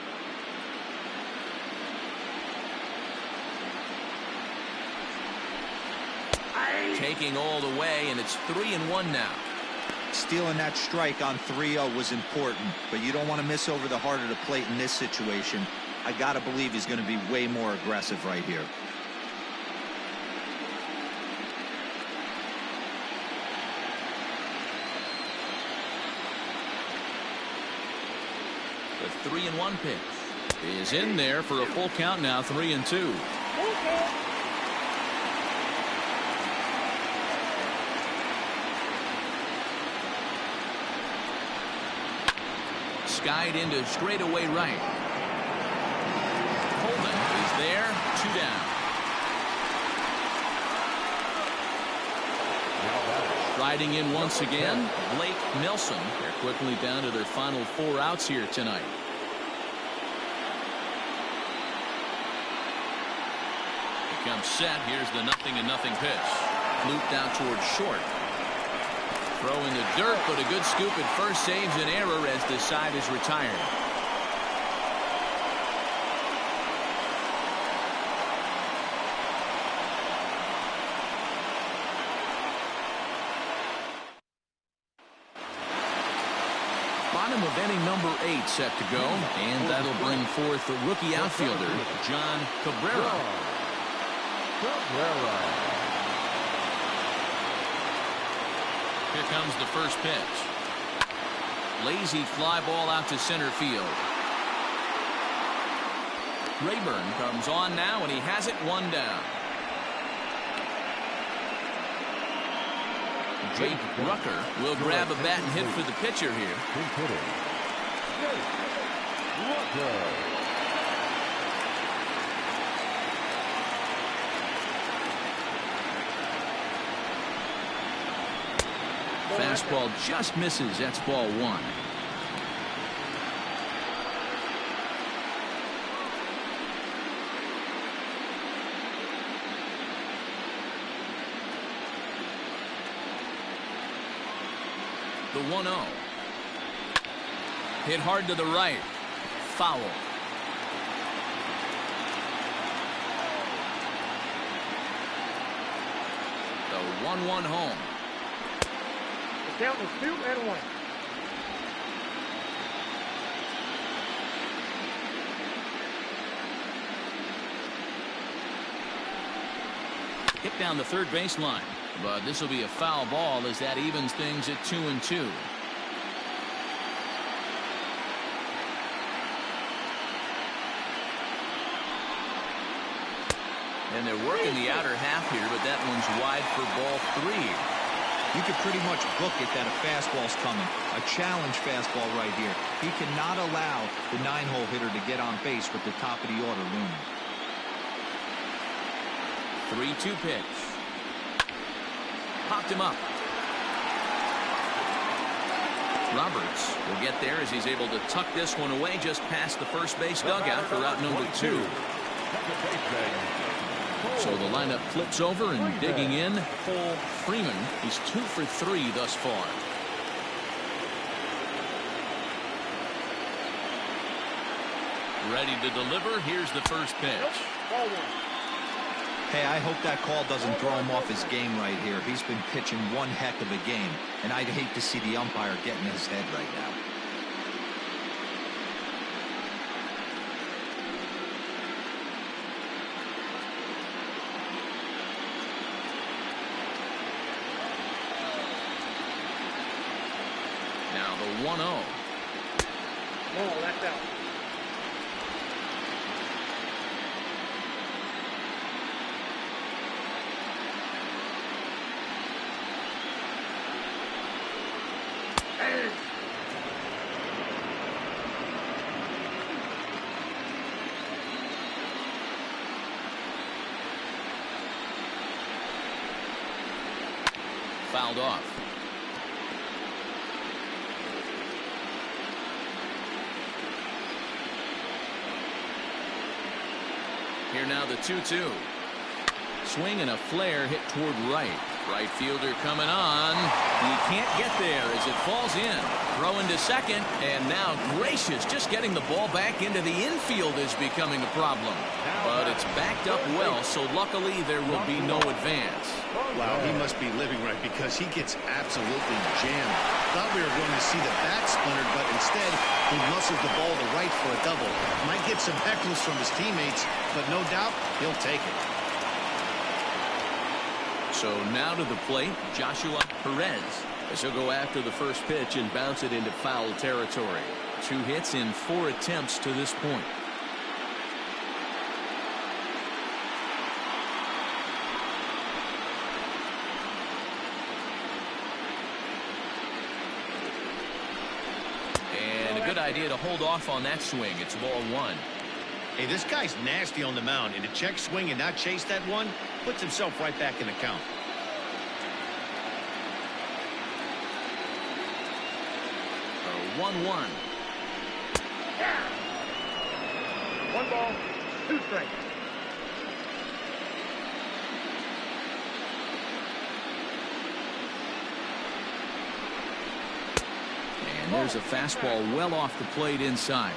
Taking all the way, and it's 3-1 now. Stealing that strike on 3-0 was important, but you don't want to miss over the heart of the plate in this situation. I got to believe he's going to be way more aggressive right here. The 3-1 pitch is in there for a full count now. 3-2. Skied into straightaway right. Holden is there. 2 down. Riding in once again, Blake Nelson. They're quickly down to their final 4 outs here tonight. Here comes set. Here's the 0-0 pitch. Looped out towards short. Throw in the dirt, but a good scoop at first saves an error as the side is retired. Bottom of inning number 8 set to go, and that'll bring forth the rookie outfielder, John Cabrera. Here comes the first pitch. Lazy fly ball out to center field. Rayburn comes on now, and he has it 1 down. Jake Rucker will grab a bat and hit for the pitcher here. Fastball just misses. That's ball 1. The 1-0. Hit hard to the right. Foul. 1-1 home. The count is 2-1. Hit down the third baseline, but this will be a foul ball as that evens things at 2-2. And they're working the outer half here, but that one's wide for ball 3. You could pretty much book it that a fastball's coming. A challenge fastball right here. He cannot allow the 9-hole hitter to get on base with the top of the order looming. 3-2 pitch. Popped him up. Roberts will get there as he's able to tuck this one away just past the first base dugout for out number 2. So the lineup flips over and digging in. Cole Freeman. He's 2 for 3 thus far. Ready to deliver. Here's the first pitch. Ball 1. Hey, I hope that call doesn't throw him off his game right here. He's been pitching one heck of a game, and I'd hate to see the umpire get in his head right now. Now the 1-0. No, that's out. Fouled off. Here now the 2-2. Swing and a flare hit toward right. Right fielder coming on. He can't get there as it falls in. Throw into second, and now Gracious just getting the ball back into the infield is becoming a problem. But it's backed up well, so luckily there will be no advance. Wow, he must be living right because he gets absolutely jammed. Thought we were going to see the bat splintered, but instead he muscles the ball to right for a double. Might get some heckles from his teammates, but no doubt he'll take it. So now to the plate, Joshua Perez, as he'll go after the first pitch and bounce it into foul territory. 2 hits in 4 attempts to this point. And a good idea to hold off on that swing. It's ball 1. Hey, this guy's nasty on the mound, and to check swing and not chase that one puts himself right back in the count. A 1-1. 1 ball, 2 strikes. And there's a fastball well off the plate inside.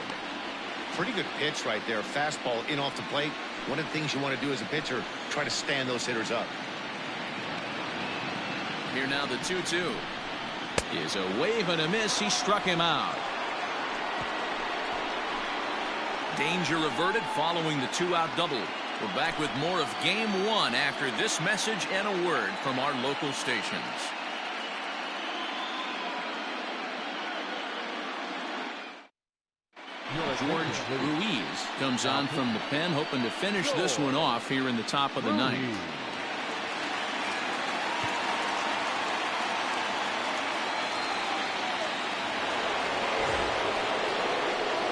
Pretty good pitch right there. Fastball in off the plate. One of the things you want to do as a pitcher, try to stand those hitters up. Here now the 2-2. Is a wave and a miss. He struck him out. Danger averted following the 2-out double. We're back with more of Game 1 after this message and a word from our local stations. George Ruiz comes on from the pen, hoping to finish this one off here in the top of the 9th.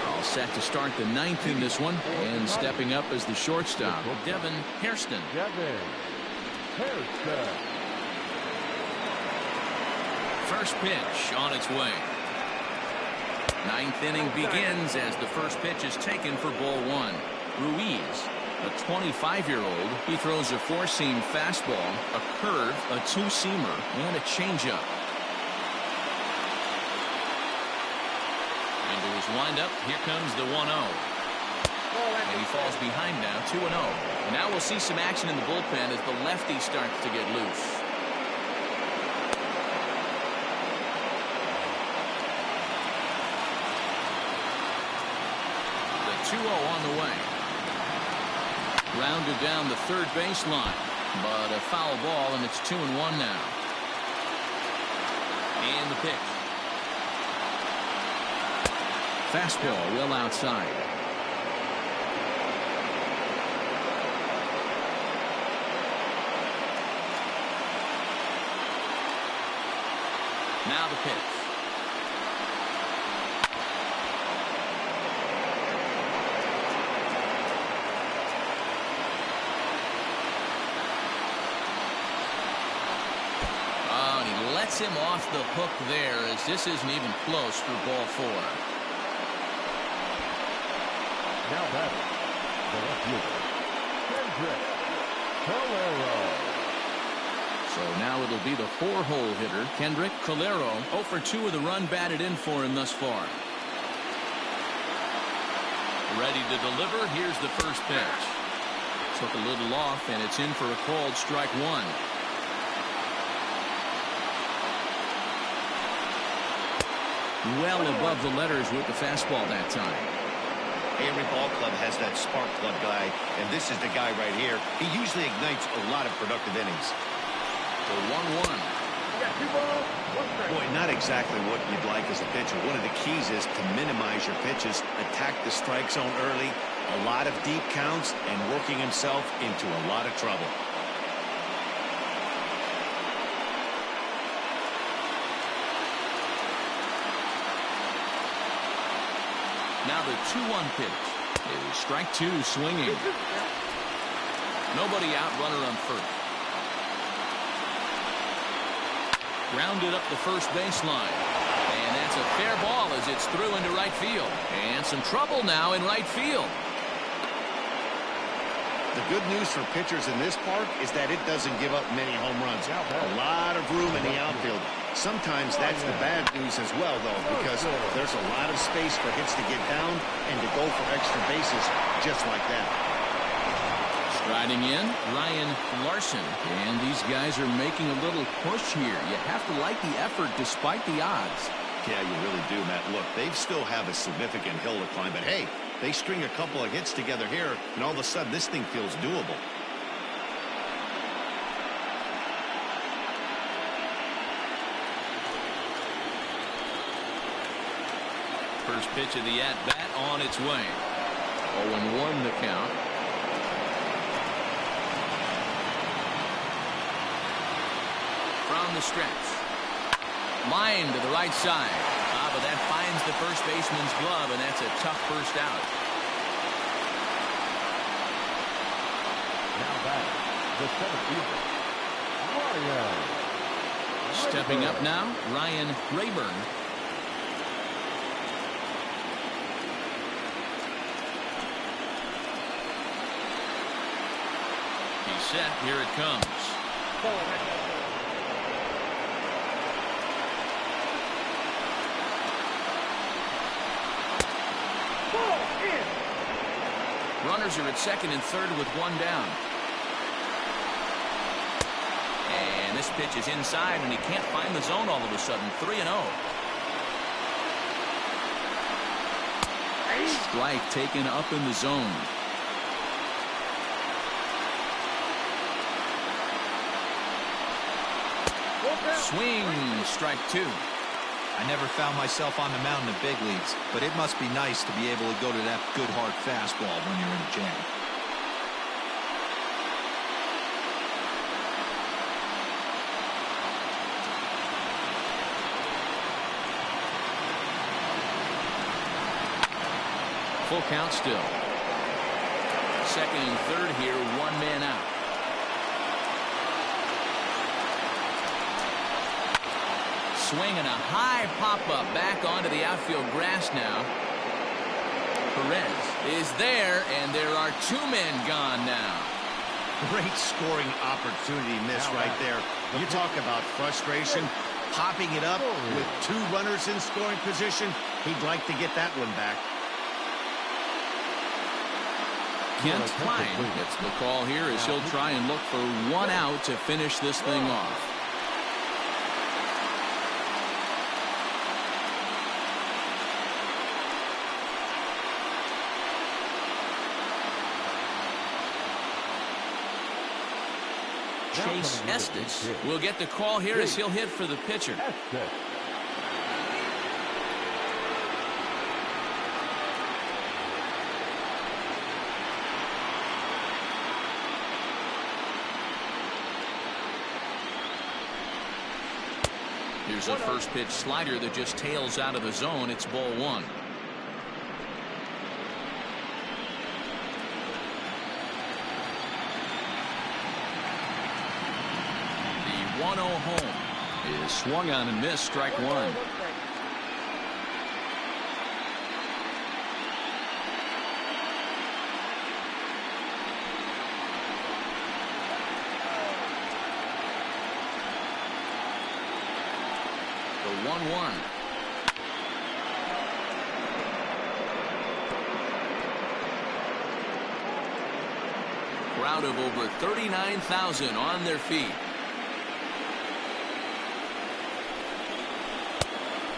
All set to start the 9th in this one, and stepping up as the shortstop, Devin Hairston. First pitch on its way. 9th inning begins as the first pitch is taken for ball 1. Ruiz, a 25-year-old, he throws a 4-seam fastball, a curve, a 2-seamer, and a changeup. Into his windup, here comes the 1-0. And he falls behind now, 2-0. And now we'll see some action in the bullpen as the lefty starts to get loose. 2-0 on the way. Rounded down the third baseline, but a foul ball, and it's 2-1 now. And the pitch. Fastball well outside. Now the pitch. Oh, and he lets him off the hook there, as this isn't even close for ball 4. Now batting, the left fielder, Calero. So now it'll be the 4-hole hitter, Kendrick Calero. 0 for 2 with a run batted in for him thus far. Ready to deliver. Here's the first pitch. Took a little off, and it's in for a called strike 1. Well above the letters with the fastball that time. Every ball club has that spark plug guy, and this is the guy right here. He usually ignites a lot of productive innings. The 1-1. Boy, not exactly what you'd like as a pitcher. One of the keys is to minimize your pitches, attack the strike zone early, a lot of deep counts, and working himself into a lot of trouble. Now the 2-1 pitch is strike 2, swinging. Nobody out, runner on first. Grounded up the first baseline. And that's a fair ball as it's through into right field. And some trouble now in right field. The good news for pitchers in this park is that it doesn't give up many home runs. A lot of room in the outfield. Sometimes that's the bad news as well, though, because there's a lot of space for hits to get down and to go for extra bases just like that. Striding in, Ryan Larson. And these guys are making a little push here. You have to like the effort despite the odds. Yeah, you really do, Matt. Look, they still have a significant hill to climb, but hey, they string a couple of hits together here, and all of a sudden this thing feels doable. First pitch of the at-bat on its way. 0-1 the count. From the stretch. Line to the right side. But that finds the first baseman's glove, and that's a tough first out. Now back, the center fielder, Ryan. Stepping up now, Ryan Rayburn. He's set. Here it comes. Runners are at second and third with one down. And this pitch is inside, and he can't find the zone all of a sudden. 3-0. Strike taken up in the zone. Swing, strike 2. I never found myself on the mound in the big leagues, but it must be nice to be able to go to that good hard fastball when you're in a jam. Full count still. Second and third here, one man out. Swing and a high pop-up back onto the outfield grass now. Perez is there, and there are two men gone now. Great scoring opportunity miss right there. You talk about frustration, popping it up with two runners in scoring position. He'd like to get that one back. Kent Klein gets the call here as he'll try and look for one out to finish this thing off. Chase Estes will get the call here as he'll hit for the pitcher. Here's a first pitch slider that just tails out of the zone. It's ball one. The 1-0 home is swung on and missed. Strike one. The 1-1. Crowd of over 39,000 on their feet.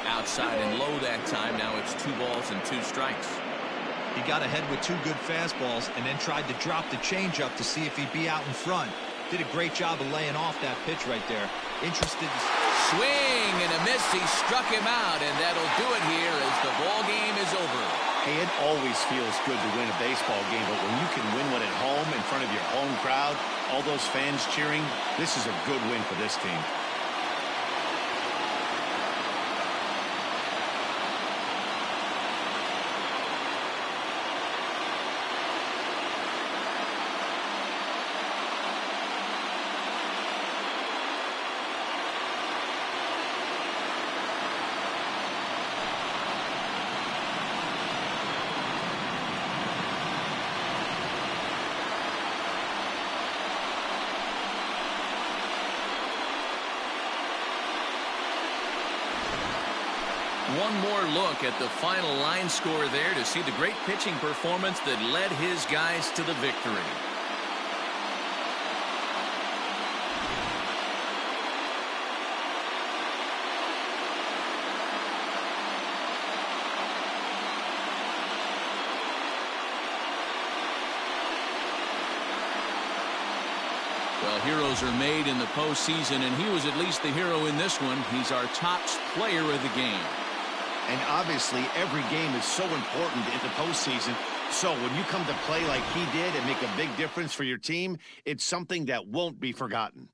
Outside and low that time. Now it's 2 balls and 2 strikes. He got ahead with 2 good fastballs and then tried to drop the changeup to see if he'd be out in front. Did a great job of laying off that pitch right there. Interested. Swing and a miss. He struck him out, and that'll do it here as the ball game is over. Hey, it always feels good to win a baseball game, but when you can win one at home in front of your home crowd, all those fans cheering, this is a good win for this team. One more look at the final line score there to see the great pitching performance that led his guys to the victory. Well, heroes are made in the postseason, and he was at least the hero in this one. He's our top player of the game. And obviously, every game is so important in the postseason. So when you come to play like he did and make a big difference for your team, it's something that won't be forgotten.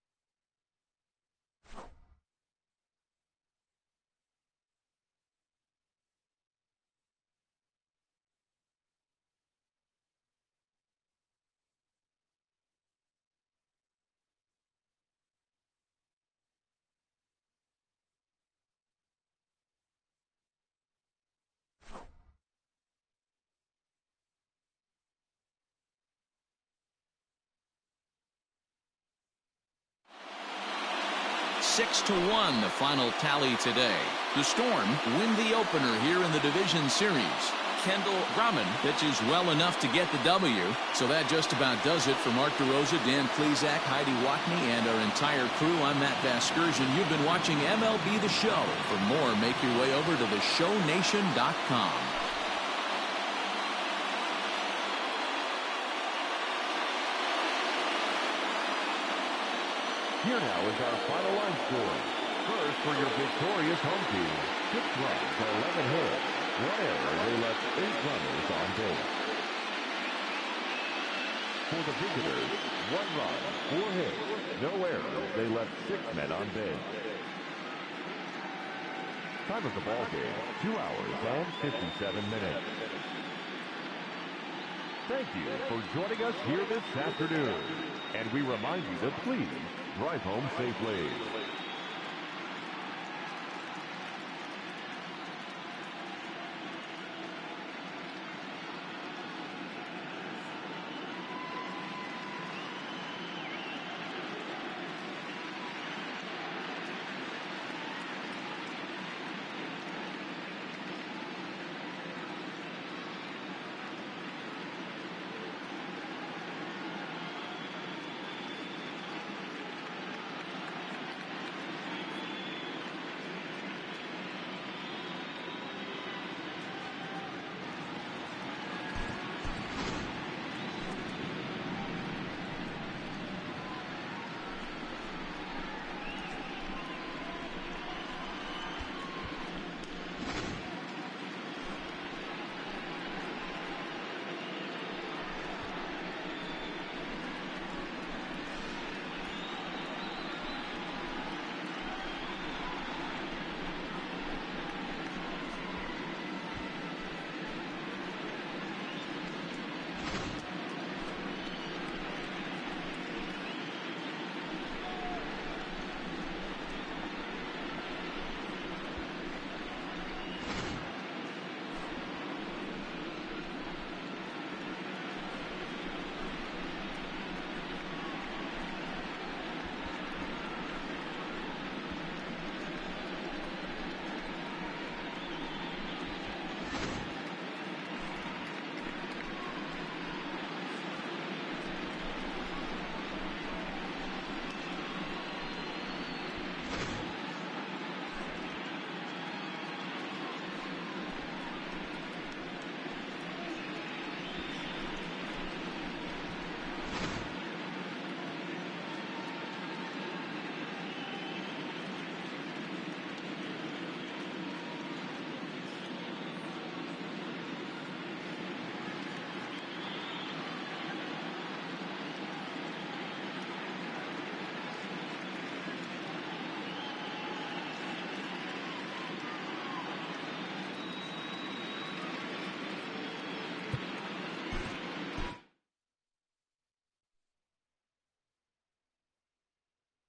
Six to 1, the final tally today. The Storm win the opener here in the division series. Kendall Brahman pitches well enough to get the W. So that just about does it for Mark DeRosa, Dan Plesac, Heidi Watney, and our entire crew. I'm Matt Vasgersian. You've been watching MLB The Show. For more, make your way over to theshownation.com. Here now is our final line score. First, for your victorious home team, 6 runs, 11 hits, 1 error. They left 8 runners on base. For the visitors, 1 run, 4 hits, no errors. They left 6 men on base. Time of the ball game, 2 hours and 57 minutes. Thank you for joining us here this afternoon. And we remind you to please drive home safely.